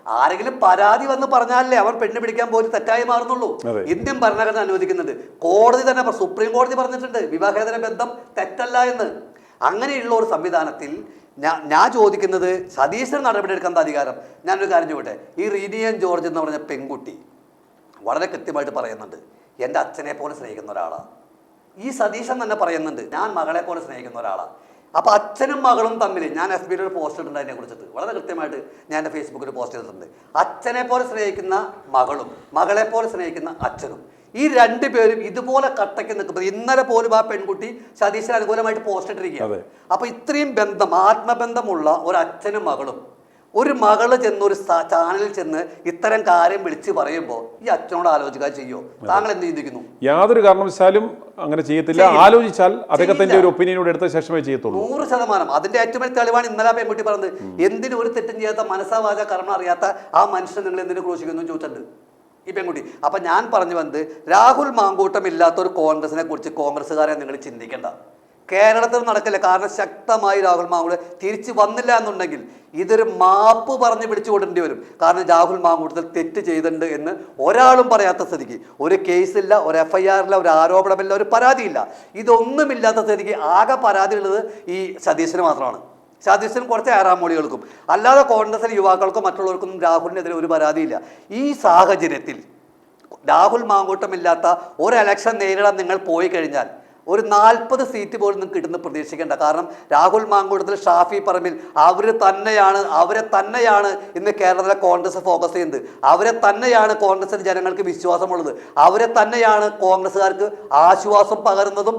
S2: ആരെങ്കിലും പരാതി വന്ന് പറഞ്ഞാലേ അവൻ പെണ്ണ് പിടിക്കാൻ പോയി തെറ്റായി മാറുന്നുള്ളൂ. ഇന്ത്യൻ ഭരണഘടന അനുവദിക്കുന്നുണ്ട്. കോടതി തന്നെ, സുപ്രീം കോടതി പറഞ്ഞിട്ടുണ്ട് വിവാഹേതര ബന്ധം തെറ്റല്ല എന്ന്. അങ്ങനെയുള്ള ഒരു സംവിധാനത്തിൽ ഞാൻ ചോദിക്കുന്നത്, സതീശൻ നടപടിയെടുക്കാൻ അധികാരം. ഞാനൊരു കാര്യം ചോദിക്കട്ടെ, ഈ റീനിയൻ ജോർജ് എന്ന് പറഞ്ഞ പെൺകുട്ടി വളരെ കൃത്യമായിട്ട് പറയുന്നുണ്ട്, എൻ്റെ അച്ഛനെ പോലെ സ്നേഹിക്കുന്ന ഒരാളാണ്. ഈ സതീശൻ തന്നെ പറയുന്നുണ്ട്, ഞാൻ മകളെ പോലെ സ്നേഹിക്കുന്ന ഒരാളാണ്. അപ്പോൾ അച്ഛനും മകളും തമ്മിൽ, ഞാൻ എഫ് ബിയിൽ ഒരു പോസ്റ്റ് ഇട്ടുണ്ട് അതിനെ കുറിച്ചിട്ട്, വളരെ കൃത്യമായിട്ട് ഞാൻ എൻ്റെ ഫേസ്ബുക്കിൽ പോസ്റ്റ് ചെയ്തിട്ടുണ്ട്. അച്ഛനെ പോലെ സ്നേഹിക്കുന്ന മകളും മകളെ പോലെ സ്നേഹിക്കുന്ന അച്ഛനും, ഈ രണ്ടുപേരും ഇതുപോലെ കട്ടയ്ക്ക് നിൽക്കുമ്പോൾ, ഇന്നലെ പോലും ആ പെൺകുട്ടി സതീശന് അനുകൂലമായിട്ട് പോസ്റ്റ് ഇട്ടിരിക്കുകയാണ്. അപ്പൊ ഇത്രയും ബന്ധം, ആത്മബന്ധമുള്ള ഒരു അച്ഛനും മകളും, ഒരു മകള് ചെന്ന് ഒരു ചാനലിൽ ചെന്ന് ഇത്തരം കാര്യം വിളിച്ച് പറയുമ്പോൾ ഈ അച്ഛനോട് ആലോചിക്കാൻ ചെയ്യോ? താങ്കൾ എന്ത് ചിന്തിക്കുന്നു?
S1: യാതൊരു കാരണവശാലും അങ്ങനെ ചെയ്യത്തില്ല. ആലോചിച്ചാൽ അദ്ദേഹത്തിന്റെ ഒരു ഒപ്പീനിയനോട് എടുത്ത ശേഷമേ ചെയ്യത്തുള്ളൂ.
S2: 100%. അതിന്റെ ഏറ്റവും വലിയ തെളിവാണ് ഇന്നലെ പെൺകുട്ടി പറഞ്ഞത്. എന്തിനും ഒരു തെറ്റും ചെയ്യാത്ത, മനസ്സാവാച കർമ്മം അറിയാത്ത ആ മനുഷ്യനെ നിങ്ങൾ എന്തിനു ക്രൂശിക്കുന്നു ചോദിച്ചിട്ടുണ്ട് ഈ പെൺകുട്ടി. അപ്പൊ ഞാൻ പറഞ്ഞു വന്നത്, രാഹുൽ മാങ്കൂട്ടം ഇല്ലാത്ത ഒരു കോൺഗ്രസിനെ കുറിച്ച് കോൺഗ്രസ്സുകാരെ നിങ്ങൾ ചിന്തിക്കേണ്ട. കേരളത്തിൽ നടക്കില്ല. കാരണം ശക്തമായി രാഹുൽ മാങ്കൂട്ടം തിരിച്ചു വന്നില്ല എന്നുണ്ടെങ്കിൽ ഇതൊരു മാപ്പ് പറഞ്ഞ് പിടിച്ചു കൊടുക്കേണ്ടി വരും. കാരണം രാഹുൽ മാങ്കൂട്ടത്തിൽ തെറ്റ് ചെയ്തിട്ടുണ്ട് എന്ന് ഒരാളും പറയാത്ത സ്ഥിതിക്ക്, ഒരു കേസില്ല, ഒരു FIR ഇല്ല, ഒരു ആരോപണമില്ല, ഒരു പരാതിയില്ല, ഇതൊന്നുമില്ലാത്ത സ്ഥിതിക്ക് ആകെ പരാതി ഉള്ളത് ഈ സതീശന് മാത്രമാണ്. സതീശനും കുറച്ച് ആറാമൂളികൾക്കും, അല്ലാതെ കോൺഗ്രസിലെ യുവാക്കൾക്കും മറ്റുള്ളവർക്കൊന്നും രാഹുലിനെതിരെ ഒരു പരാതിയില്ല. ഈ സാഹചര്യത്തിൽ രാഹുൽ മാങ്കൂട്ടമില്ലാത്ത ഒരു ഇലക്ഷൻ നേരിടാൻ നിങ്ങൾ പോയി കഴിഞ്ഞാൽ ഒരു 40 സീറ്റ് പോലും നിങ്ങൾക്ക് കിട്ടുന്ന പ്രതീക്ഷിക്കേണ്ട. കാരണം രാഹുൽ മാങ്കൂട്ടത്തിൽ, ഷാഫി പറമ്പിൽ അവരെ തന്നെയാണ് ഇന്ന് കേരളത്തിലെ കോൺഗ്രസ് ഫോക്കസ് ചെയ്യുന്നത്. അവരെ തന്നെയാണ് കോൺഗ്രസിന്റെ ജനങ്ങൾക്ക് വിശ്വാസമുള്ളത്. അവരെ തന്നെയാണ് കോൺഗ്രസ്സുകാർക്ക് ആശ്വാസം പകരുന്നതും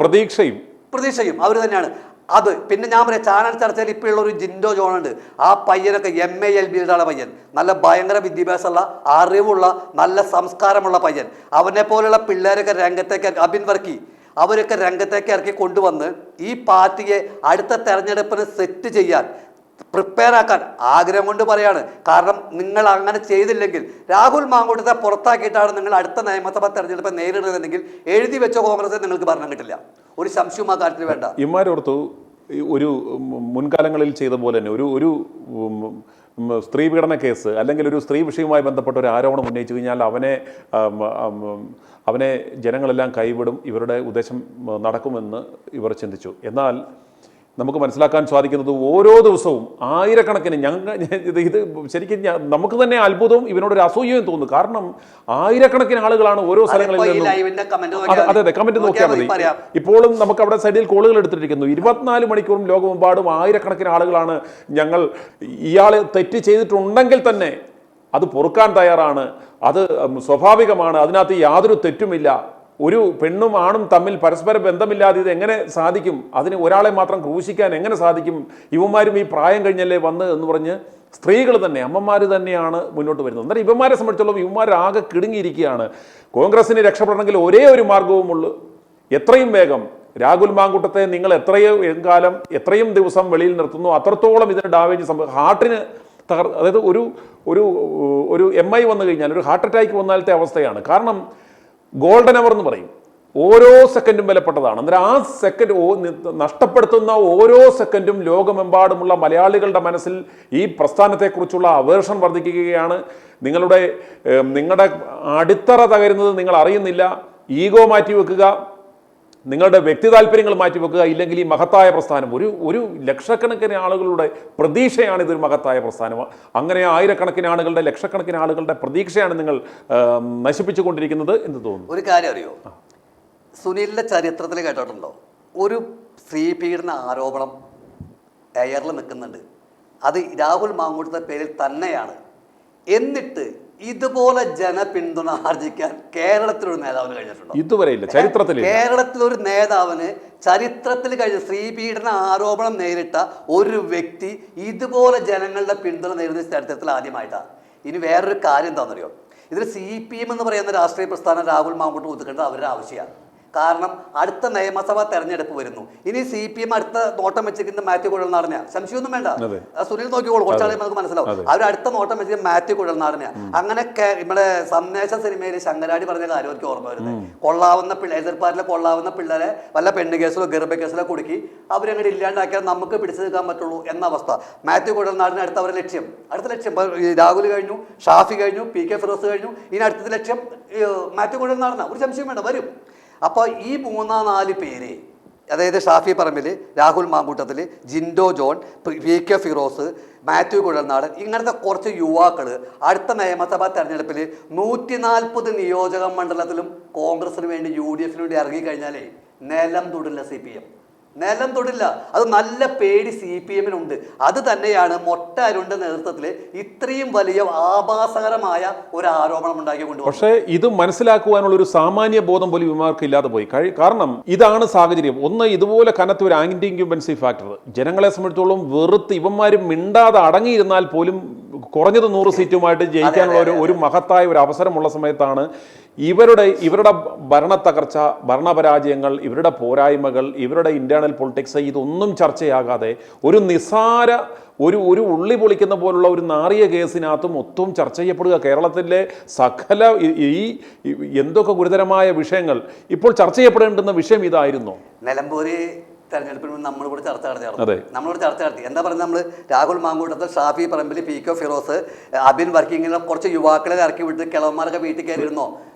S2: പ്രതീക്ഷയും അവർ തന്നെയാണ്. അത് പിന്നെ ഞാൻ പറയാം, ചാനൽ ചർച്ചയിൽ ഇപ്പോഴുള്ള ഒരു ജിൻഡോ ജോണുണ്ട്. ആ പയ്യനൊക്കെ MALBയിലാണ് പയ്യൻ, നല്ല ഭയങ്കര വിദ്യാഭ്യാസമുള്ള, അറിവുള്ള, നല്ല സംസ്കാരമുള്ള പയ്യൻ. അവനെ പോലുള്ള പിള്ളേരൊക്കെ രംഗത്തേക്ക്, അബിൻ വർക്കി, അവരൊക്കെ രംഗത്തേക്ക് ഇറക്കി കൊണ്ടുവന്ന് ഈ പാർട്ടിയെ അടുത്ത തെരഞ്ഞെടുപ്പിന് സെറ്റ് ചെയ്യാൻ, പ്രിപ്പയർ ആക്കാൻ ആഗ്രഹം കൊണ്ട് പറയാണ്. കാരണം നിങ്ങൾ അങ്ങനെ ചെയ്തില്ലെങ്കിൽ, രാഹുൽ മാങ്കൂട്ടത്തെ പുറത്താക്കിയിട്ടാണ് നിങ്ങൾ അടുത്ത നിയമസഭാ തെരഞ്ഞെടുപ്പ് നേരിടുന്നതെങ്കിൽ എഴുതി വെച്ച കോൺഗ്രസ് നിങ്ങൾക്ക് ഭരണം കിട്ടില്ല. ഒരു സംശയവും ആ കാര്യത്തിൽ വേണ്ട.
S1: ഇമാരോർത്തു ഒരു മുൻകാലങ്ങളിൽ ചെയ്ത പോലെ തന്നെ ഒരു സ്ത്രീ പീഡന കേസ് അല്ലെങ്കിൽ ഒരു സ്ത്രീ വിഷയവുമായി ബന്ധപ്പെട്ട ഒരു ആരോപണം ഉന്നയിച്ചു കഴിഞ്ഞാൽ അവനെ ജനങ്ങളെല്ലാം കൈവിടും, ഇവരുടെ ഉദ്ദേശം നടക്കുമെന്ന് ഇവർ ചിന്തിച്ചു. എന്നാൽ നമുക്ക് മനസ്സിലാക്കാൻ സാധിക്കുന്നത്, ഓരോ ദിവസവും ആയിരക്കണക്കിന്, ഇത് ശരിക്കും നമുക്ക് തന്നെ അത്ഭുതവും ഇവനോടൊരു അസൂയയും തോന്നുന്നു. കാരണം ആയിരക്കണക്കിന് ആളുകളാണ് ഓരോ സ്ഥലങ്ങളിൽ നിന്നും. അതെ, കമന്റ് നോക്കിയാൽ മതി. ഇപ്പോഴും നമുക്ക് അവിടെ സൈഡിൽ കോളുകൾ എടുത്തിട്ടിരിക്കുന്നു. 24 മണിക്കൂറും ലോകമെമ്പാടും ആയിരക്കണക്കിന് ആളുകളാണ് ഞങ്ങൾ ഇയാൾ തെറ്റ് ചെയ്തിട്ടുണ്ടെങ്കിൽ തന്നെ അത് പൊറുക്കാൻ തയ്യാറാണ്, അത് സ്വാഭാവികമാണ്, അതിനകത്ത് യാതൊരു തെറ്റുമില്ല, ഒരു പെണ്ണും ആണും തമ്മിൽ പരസ്പര ബന്ധമില്ലാതെ ഇത് എങ്ങനെ സാധിക്കും, അതിന് ഒരാളെ മാത്രം ക്രൂശിക്കാൻ എങ്ങനെ സാധിക്കും, ഇവന്മാരും ഈ പ്രായം കഴിഞ്ഞല്ലേ വന്ന് എന്ന് പറഞ്ഞ് സ്ത്രീകൾ തന്നെ, അമ്മമാർ തന്നെയാണ് മുന്നോട്ട് വരുന്നത്. എന്നാൽ ഇവന്മാരെ സംബന്ധിച്ചോളം ഇവന്മാരാകെ കിടുങ്ങിയിരിക്കുകയാണ്. കോൺഗ്രസിന് രക്ഷപ്പെടണമെങ്കിൽ ഒരേ ഒരു മാർഗവുമുള്ളൂ, എത്രയും വേഗം രാഹുൽ മാങ്കൂട്ടത്തെ നിങ്ങൾ എത്രയും ദിവസം വെളിയിൽ നിർത്തുന്നു അത്രത്തോളം ഇതിന് ഡാമേജ് ഹാർട്ടിന് അതായത് ഒരു MI വന്നു കഴിഞ്ഞാൽ, ഒരു ഹാർട്ട് അറ്റാക്ക് വന്നാലത്തെ അവസ്ഥയാണ്. കാരണം ഗോൾഡൻ അവർ എന്ന് പറയും, ഓരോ സെക്കൻഡും വിലപ്പെട്ടതാണ്. അന്നേരം ആ സെക്കൻഡ് നഷ്ടപ്പെടുത്തുന്ന ഓരോ സെക്കൻഡും ലോകമെമ്പാടുമുള്ള മലയാളികളുടെ മനസ്സിൽ ഈ പ്രസ്ഥാനത്തെക്കുറിച്ചുള്ള അവേർഷൻ വർദ്ധിക്കുകയാണ്. നിങ്ങളുടെ അടിത്തറ തകരുന്നത് നിങ്ങൾ അറിയുന്നില്ല. ഈഗോ മാറ്റിവെക്കുക, നിങ്ങളുടെ വ്യക്തി താല്പര്യങ്ങൾ മാറ്റിവെക്കുക, ഇല്ലെങ്കിൽ ഈ മഹത്തായ പ്രസ്ഥാനം, ഒരു ലക്ഷക്കണക്കിന് ആളുകളുടെ പ്രതീക്ഷയാണ് ഇതൊരു മഹത്തായ പ്രസ്ഥാനം. അങ്ങനെ ആയിരക്കണക്കിന് ആളുകളുടെ, ലക്ഷക്കണക്കിന് ആളുകളുടെ പ്രതീക്ഷയാണ് നിങ്ങൾ നശിപ്പിച്ചുകൊണ്ടിരിക്കുന്നത് എന്ന് തോന്നുന്നു.
S2: ഒരു കാര്യം അറിയോ, സുനിലിന്റെ ചരിത്രത്തിൽ കേട്ടിട്ടുണ്ടോ? ഒരു സ്ത്രീ പീഡന ആരോപണം എയറിൽ നിൽക്കുന്നുണ്ട്, അത് രാഹുൽ മാങ്കൂട്ടത്തെ പേരിൽ തന്നെയാണ്. എന്നിട്ട് ഇതുപോലെ ജനപിന്തുണ ആർജിക്കാൻ കേരളത്തിലൊരു നേതാവിന് കഴിഞ്ഞിട്ടുണ്ടോ?
S1: ഇതുവരെ ഇല്ല, ചരിത്രത്തിൽ.
S2: കേരളത്തിലൊരു നേതാവിന് ചരിത്രത്തിൽ കഴിഞ്ഞ സ്ത്രീപീഡന ആരോപണം നേരിട്ട ഒരു വ്യക്തി ഇതുപോലെ ജനങ്ങളുടെ പിന്തുണ നേരിടുന്ന ചരിത്രത്തിൽ ആദ്യമായിട്ടാണ്. ഇനി വേറൊരു കാര്യം എന്താണെന്നറിയോ, ഇതിൽ CPM എന്ന് പറയുന്ന രാഷ്ട്രീയ പ്രസ്ഥാനം രാഹുൽ മാങ്കൂട്ടം ഒതുക്കേണ്ടത് അവരുടെ ആവശ്യമാണ്. കാരണം അടുത്ത നിയമസഭാ തെരഞ്ഞെടുപ്പ് വരുന്നു. ഇനി CPM അടുത്ത നോട്ടം വെച്ചിരിക്കുന്ന മാത്യു കുഴൽനാടനെയാ, സംശയമൊന്നും വേണ്ട. സുനിൽ നോക്കിക്കോളൂ, കുറച്ചാളെ നമുക്ക് മനസ്സിലാവും. അവർ അടുത്ത നോട്ടം വെച്ചിരിക്കുന്ന മാത്യു കുഴൽനാടനെയാ. അങ്ങനെ നമ്മുടെ സന്ദേശ സിനിമയിൽ ശങ്കരാടി പറഞ്ഞ കാര്യം എനിക്ക് ഓർമ്മ വരുന്നത്. കൊള്ളാവുന്ന പിള്ളേർ, എതിർപ്പാരിലെ കൊള്ളാവുന്ന പിള്ളേരെ വല്ല പെണ്ണ് കേസിലോ ഗർഭ കേസിലോ കുടുക്കി അവരങ്ങനെ ഇല്ലാണ്ടാക്കിയാൽ നമുക്ക് പിടിച്ചു നിൽക്കാൻ പറ്റുള്ളൂ എന്ന അവസ്ഥ. മാത്യു കുഴൽനാടിന് അടുത്ത അവരുടെ ലക്ഷ്യം, അടുത്ത ലക്ഷ്യം രാഹുൽ കഴിഞ്ഞു, ഷാഫി കഴിഞ്ഞു, PK ഫിറോസ് കഴിഞ്ഞു, ഇനി അടുത്ത ലക്ഷ്യം മാത്യു കുഴൽനാടനാ. ഒരു സംശയം വേണ്ട, വരും. അപ്പോൾ ഈ 3-4 പേര്, അതായത് ഷാഫി പറമ്പിൽ, രാഹുൽ മാങ്കൂട്ടത്തിൽ, ജിൻഡോ ജോൺ, PK ഫിറോസ്, മാത്യു കുഴൽനാടൻ, ഇങ്ങനത്തെ കുറച്ച് യുവാക്കൾ അടുത്ത നിയമസഭാ തെരഞ്ഞെടുപ്പിൽ 140 നിയോജക മണ്ഡലത്തിലും കോൺഗ്രസിന് വേണ്ടി UDF വേണ്ടി ഇറങ്ങിക്കഴിഞ്ഞാലേ നിലം തൊടില്ല CPM, നിലം തൊടില്ല. അത് നല്ല പേടി CPM-നുണ്ട്. അത് തന്നെയാണ് മൊട്ട അരുണിന്റെ നേതൃത്വത്തിൽ ഇത്രയും വലിയ ആഭാസകരമായ ഒരു ആരോപണം ഉണ്ടാക്കി കൊണ്ടുപോകും.
S1: പക്ഷേ ഇത് മനസ്സിലാക്കുവാനുള്ള ഒരു സാമാന്യ ബോധം പോലും ഇവർക്ക് ഇല്ലാതെ പോയി. കാരണം ഇതാണ് സാഹചര്യം. ഒന്ന്, ഇതുപോലെ കനത്ത ഒരു ആന്റി ഇൻക്യുംബൻസി ഫാക്ടർ ജനങ്ങളെ സംബന്ധിച്ചോളം വെറുത്ത് ഇവന്മാരും മിണ്ടാതെ അടങ്ങിയിരുന്നാൽ പോലും കുറഞ്ഞത് 100 സീറ്റുമായിട്ട് ജയിക്കാനുള്ള ഒരു മഹത്തായ ഒരു അവസരമുള്ള സമയത്താണ് ഇവരുടെ ഭരണത്തകർച്ച, ഭരണപരാജയങ്ങൾ, ഇവരുടെ പോരായ്മകൾ, ഇവരുടെ ഇന്റേണൽ പൊളിറ്റിക്സ് ഇതൊന്നും ചർച്ചയാകാതെ ഒരു നിസ്സാര ഒരു ഉള്ളി പൊളിക്കുന്ന പോലുള്ള ഒരു നാറിയ കേസിനകത്തും മൊത്തം ചർച്ച ചെയ്യപ്പെടുക. കേരളത്തിലെ സകല ഈ എന്തൊക്കെ ഗുരുതരമായ വിഷയങ്ങൾ ഇപ്പോൾ ചർച്ച ചെയ്യപ്പെടേണ്ടുന്ന വിഷയം ഇതായിരുന്നു.
S2: നിലമ്പൂര് തെരഞ്ഞെടുപ്പിന് മുമ്പ് നമ്മളിവിടെ ചർച്ച നടത്തി. എന്താ പറയുക, നമ്മൾ രാഹുൽ മാങ്കൂട്ടത്തിൽ, ഷാഫി പറമ്പിൽ, PK ഫിറോസ്, അബിൻ വർക്കിങ്ങിനെ കുറച്ച് യുവാക്കളെ ഇറക്കി വിട്ട് കിളവന്മാരൊക്കെ വീട്ടിൽ കയറിയിരുന്നോ,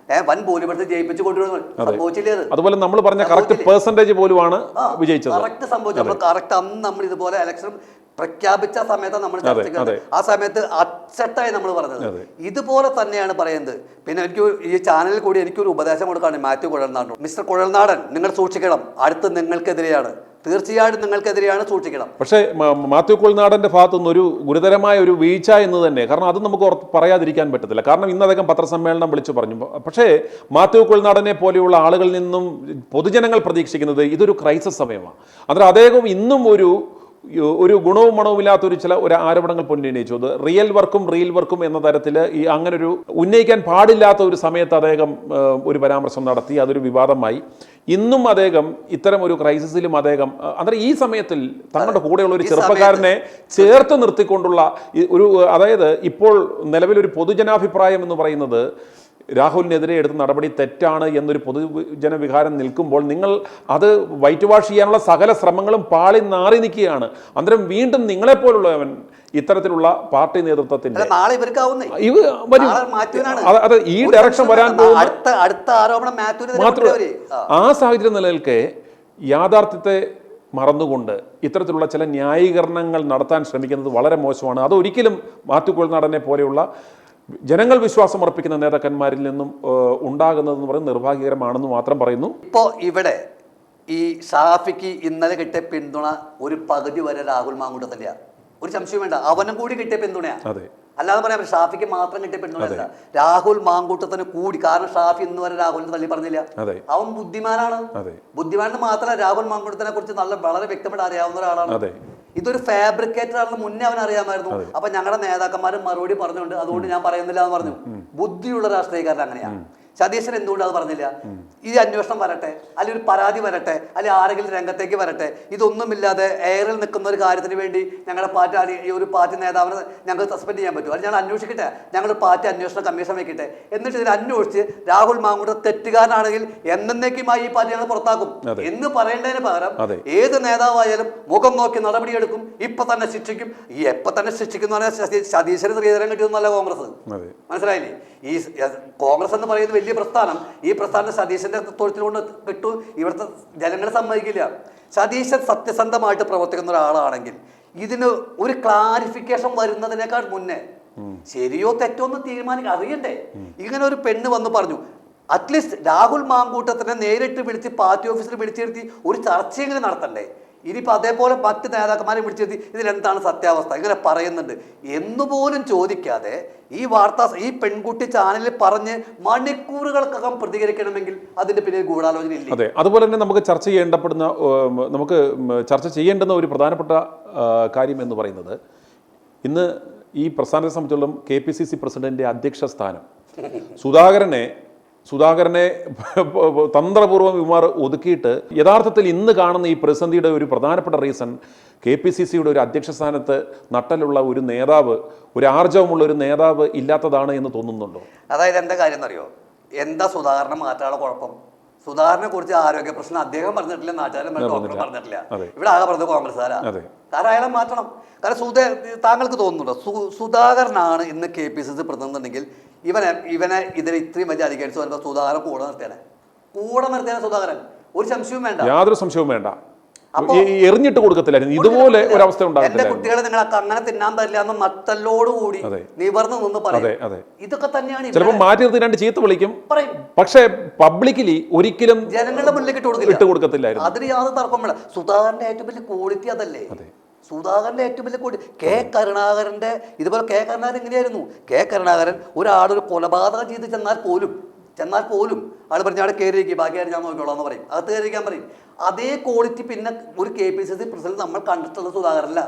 S2: വൻ ഭൂരിപക്ഷത്തിൽ ജയിപ്പിച്ചു കൊണ്ടുവരുന്നു. സംഭവിച്ചില്ലേ?
S1: അതുപോലെ നമ്മൾ പറഞ്ഞ കറക്റ്റ് പെർസെന്റേജ് പോലുമാണ് വിജയിച്ചത്.
S2: കറക്റ്റ് സംഭവിച്ചു. നമ്മൾ കറക്റ്റ് അന്ന് നമ്മൾ ഇതുപോലെ ഇലക്ഷൻ പ്രഖ്യാപിച്ച സമയത്ത് നമ്മൾ ചർച്ചയ്ക്ക് ആ സമയത്ത് അച്ചട്ടായി നമ്മൾ പറഞ്ഞത് ഇതുപോലെ തന്നെയാണ് പറയുന്നത്. പിന്നെ എനിക്ക് ഈ ചാനലിൽ കൂടി എനിക്കൊരു ഉപദേശം കൊടുക്കാണ് മാത്യു കുഴൽനാടൻ. മിസ്റ്റർ കുഴൽനാടൻ, നിങ്ങൾ സൂക്ഷിക്കണം, അടുത്ത് നിങ്ങൾക്കെതിരെയാണ്, തീർച്ചയായിട്ടും നിങ്ങൾക്കെതിരെയാണ്, സൂക്ഷിക്കണം.
S1: പക്ഷേ മാത്യു കുഴൽനാടന്റെ ഭാഗത്തു നിന്ന് ഒരു ഗുരുതരമായ ഒരു വീഴ്ച എന്ന് തന്നെ, കാരണം അത് നമുക്ക് പറയാതിരിക്കാൻ പറ്റത്തില്ല. കാരണം ഇന്ന് അദ്ദേഹം പത്രസമ്മേളനം വിളിച്ചു പറഞ്ഞു. പക്ഷേ മാത്യു കുഴൽനാടനെ പോലെയുള്ള ആളുകളിൽ നിന്നും പൊതുജനങ്ങൾ പ്രതീക്ഷിക്കുന്നത് ഇതൊരു ക്രൈസിസ് സമയമാണ്. അന്നേരം അദ്ദേഹം ഇന്നും ഒരു ഗുണവും മണവുമില്ലാത്തൊരു ഒരു ആരോപണങ്ങൾ ഉന്നയിച്ചു. അത് റിയൽ വർക്കും എന്ന തരത്തിൽ അങ്ങനെ ഒരു ഉന്നയിക്കാൻ പാടില്ലാത്ത ഒരു സമയത്ത് അദ്ദേഹം ഒരു പരാമർശം നടത്തി. അതൊരു വിവാദമായി. ഇന്നും അദ്ദേഹം ഇത്തരം ഒരു ക്രൈസിസിലും അദ്ദേഹം അന്നേരം ഈ സമയത്തിൽ തങ്ങളുടെ കൂടെയുള്ള ഒരു ചെറുപ്പക്കാരനെ ചേർത്ത് നിർത്തിക്കൊണ്ടുള്ള അതായത് ഇപ്പോൾ നിലവിലൊരു പൊതുജനാഭിപ്രായം എന്ന് പറയുന്നത് രാഹുലിനെതിരെ എടുത്ത നടപടി തെറ്റാണ് എന്നൊരു പൊതുജനവികാരം നിൽക്കുമ്പോൾ നിങ്ങൾ അത് വൈറ്റ് വാഷ് ചെയ്യാനുള്ള സകല ശ്രമങ്ങളും പാളി നാറി നിൽക്കുകയാണ്. അന്നേരം വീണ്ടും നിങ്ങളെപ്പോലുള്ളവൻ ഇത്തരത്തിലുള്ള പാർട്ടി നേതൃത്വത്തിന്റെ അത് ഈ ഡയറക്ഷൻ വരാൻ ആ സാഹചര്യം നിലനിൽക്കെ യാഥാർത്ഥ്യത്തെ മറന്നുകൊണ്ട് ഇത്തരത്തിലുള്ള ചില ന്യായീകരണങ്ങൾ നടത്താൻ ശ്രമിക്കുന്നത് വളരെ മോശമാണ്. അതൊരിക്കലും മാത്യു കുഴൽനാടനെ പോലെയുള്ള ജനങ്ങൾ വിശ്വാസം അർപ്പിക്കുന്ന നേതാക്കന്മാരിൽ നിന്നും ഉണ്ടാകുന്നതെന്ന് പറയുന്നത് നിർഭാഗ്യകരമാണെന്ന് മാത്രം പറയുന്നു.
S2: ഇപ്പോൾ ഇവിടെ ഈ ഷാഫിക്ക് ഇന്നലെ കിട്ടിയ പിന്തുണ ഒരു പകുതി വരെ രാഹുൽ മാങ്കൂട്ടത്തില്ല, ഒരു സംശയം വേണ്ട. അവനും കൂടി കിട്ടിയ പിന്തുണയാണ്, അല്ലാതെ പറയാം ഷാഫിക്ക് മാത്രം കിട്ടിയ പിന്തുണയല്ല, രാഹുൽ മാങ്കൂട്ടത്തിന് കൂടി. കാരണം ഷാഫി ഇന്ന് വരെ രാഹുലിനെ തള്ളി പറഞ്ഞില്ല. അവൻ ബുദ്ധിമാനാണ്. ബുദ്ധിമാനെന്ന് മാത്രമല്ല, രാഹുൽ മാങ്കൂട്ടത്തിനെ കുറിച്ച് വളരെ വ്യക്തമായിട്ട് അറിയാവുന്ന ഒരാളാണ്. ഇതൊരു ഫാബ്രിക്കേറ്റർ ആണെന്ന് മുന്നേ അവൻ അറിയാമായിരുന്നു. അപ്പൊ ഞങ്ങളുടെ നേതാക്കന്മാരും മറുപടി പറഞ്ഞുകൊണ്ട് അതുകൊണ്ട് ഞാൻ പറയുന്നില്ല എന്ന് പറഞ്ഞു. ബുദ്ധിയുള്ള രാഷ്ട്രീയക്കാരൻ അങ്ങനെയാണ്. സതീശൻ എന്തുകൊണ്ട് അത് പറഞ്ഞില്ല? ഈ അന്വേഷണം വരട്ടെ, അല്ലെങ്കിൽ ഒരു പരാതി വരട്ടെ, അല്ലെങ്കിൽ ആരെങ്കിലും രംഗത്തേക്ക് വരട്ടെ. ഇതൊന്നുമില്ലാതെ എയറിൽ നിൽക്കുന്ന ഒരു കാര്യത്തിന് വേണ്ടി ഞങ്ങളുടെ പാർട്ടി ഈ ഒരു പാർട്ടി നേതാവിനെ ഞങ്ങൾ സസ്പെൻഡ് ചെയ്യാൻ പറ്റും, അല്ലെങ്കിൽ ഞങ്ങൾ അന്വേഷിക്കട്ടെ, ഞങ്ങൾ പാർട്ടി അന്വേഷണ കമ്മീഷൻ വെക്കട്ടെ, എന്നിട്ട് ഇതിൽ അന്വേഷിച്ച് രാഹുൽ മാങ്കൂട്ട തെറ്റുകാരനാണെങ്കിൽ എന്നേക്കുമായി ഈ പാർട്ടി ഞങ്ങൾ പുറത്താക്കും എന്ന് പറയേണ്ടതിന് പകരം ഏത് നേതാവായാലും മുഖം നോക്കി നടപടിയെടുക്കും, ഇപ്പൊ തന്നെ ശിക്ഷിക്കും. ഈ എപ്പൊ തന്നെ ശിക്ഷിക്കുന്ന സതീശന് സ്ത്രീധരം കിട്ടിയതൊന്നല്ല കോൺഗ്രസ്, മനസ്സിലായില്ലേ? ഈ കോൺഗ്രസ് എന്ന് പറയുന്നത് വലിയ പ്രസ്ഥാനം. ഈ പ്രസ്ഥാനം സതീശന്റെ തൊഴിലുകൊണ്ട് കിട്ടും. ഇവിടുത്തെ ജനങ്ങൾ സമ്മതിക്കില്ല. സതീശൻ സത്യസന്ധമായിട്ട് പ്രവർത്തിക്കുന്ന ഒരാളാണെങ്കിൽ ഇതിന് ഒരു ക്ലാരിഫിക്കേഷൻ വരുന്നതിനേക്കാൾ മുന്നേ ശരിയോ തെറ്റോ എന്ന് തീരുമാനിക്കാൻ അറിയണ്ടേ? ഇങ്ങനെ ഒരു പെണ്ണ് വന്ന് പറഞ്ഞു, അറ്റ്ലീസ്റ്റ് രാഹുൽ മാങ്കൂട്ടത്തിനെ നേരിട്ട് വിളിച്ച് പാർട്ടി ഓഫീസിൽ വിളിച്ചിരുത്തി ഒരു ചർച്ചയെങ്കിലും നടത്തണ്ടേ? ഇനിയിപ്പോൾ അതേപോലെ മറ്റ് നേതാക്കന്മാരെ വിളിച്ചിരുത്തി ഇതിലെന്താണ് സത്യാവസ്ഥ ഇങ്ങനെ പറയുന്നുണ്ട് എന്നുപോലും ചോദിക്കാതെ ഈ പെൺകുട്ടി ചാനലിൽ പറഞ്ഞ് മണിക്കൂറുകൾക്കകം പ്രതികരിക്കണമെങ്കിൽ അതിന്റെ പിന്നെ ഗൂഢാലോചന ഇല്ല.
S1: അതെ, അതുപോലെ തന്നെ നമുക്ക് ചർച്ച ചെയ്യേണ്ടുന്ന ഒരു പ്രധാനപ്പെട്ട കാര്യം എന്ന് പറയുന്നത്, ഇന്ന് ഈ പ്രസ്ഥാനത്തെ സംബന്ധിച്ചിടത്തോളം KPCC പ്രസിഡന്റിന്റെ അധ്യക്ഷ സ്ഥാനം സുധാകരനെ സുധാകരനെ തന്ത്രപൂർവ്വം ഇവർ ഒതുക്കിയിട്ട് യഥാർത്ഥത്തിൽ ഇന്ന് കാണുന്ന ഈ പ്രതിസന്ധിയുടെ ഒരു പ്രധാനപ്പെട്ട റീസൺ KPCCയുടെ ഒരു അധ്യക്ഷ സ്ഥാനത്ത് നട്ടലുള്ള ഒരു നേതാവ്, ഒരു ആർജവമുള്ള ഒരു നേതാവ് ഇല്ലാത്തതാണ് എന്ന് തോന്നുന്നുണ്ടോ?
S2: അതായത് എന്താ കാര്യം എന്നറിയോ, എന്താ സുധാകരനെ മാറ്റാനുള്ള കുഴപ്പം? സുധാകരനെ കുറിച്ച് ആരോഗ്യ പ്രശ്നം അദ്ദേഹം പറഞ്ഞിട്ടില്ല, നാട്ടുകാരൻ ഡോക്ടർ പറഞ്ഞിട്ടില്ല. ഇവിടെ ആകെ പറഞ്ഞത് കോൺഗ്രസ്സുകാരാ. കാരണം അയാളെ മാറ്റണം. കാരണം താങ്കൾക്ക് തോന്നുന്നുണ്ടോ സുധാകരനാണ് ഇന്ന് KPCC പ്രതിനിധിണ്ടെങ്കിൽ ഇവനെ ഇതിന് ഇത്രയും വലിയ അധികാരിച്ച് വരുമ്പോൾ സുധാകരൻ കൂടെ നിർത്തിയാണ് സുധാകരൻ. ഒരു സംശയവും വേണ്ട,
S1: യാതൊരു സംശയവും വേണ്ട. എറിഞ്ഞിട്ട് കൊടുക്കത്തില്ലായിരുന്നു. ഇതുപോലെ ഒരു അവസ്ഥ
S2: എന്റെ കുട്ടികളെ നിങ്ങൾക്ക് അങ്ങനെ തിന്നാൻ പറ്റില്ല എന്ന് നട്ടലോടുകൂടി നിവർന്ന് നിന്ന് പറയും. ഇതൊക്കെ തന്നെയാണ്.
S1: ചിലപ്പോൾ മാറ്റി നിർത്തി രണ്ട് ചീത്ത വിളിക്കും, പക്ഷേ പബ്ലിക്കലി ഒരിക്കലും
S2: ജനങ്ങളുടെ മുന്നിലേക്ക്
S1: ഇട്ട് കൊടുക്കത്തില്ലായിരുന്നു.
S2: അതിന് യാതൊരു തർക്കം വേണ്ട. സുധാകരന്റെ ഏറ്റവും വലിയ ക്വാളിറ്റി അതല്ലേ? സുധാകരന്റെ ഏറ്റവും വലിയ ക്വാളിറ്റി. കരുണാകരന്റെ ഇതുപോലെ കരുണാകരൻ എങ്ങനെയായിരുന്നു? കരുണാകരൻ ഒരാളൊരു കൊലപാതകം ചെയ്ത് ചെന്നാൽ പോലും ആൾ പറഞ്ഞ ആൾ കയറിയിരിക്കും, ബാക്കിയായിട്ട് ഞാൻ നോക്കിക്കോളാം എന്ന് പറയും, അകത്ത് കയറിയിരിക്കാൻ പറയും. അതേ ക്വാളിറ്റി പിന്നെ ഒരു KPCC പ്രസിഡന്റ് നമ്മൾ കണ്ടിട്ടുള്ള സുധാകരനല്ല.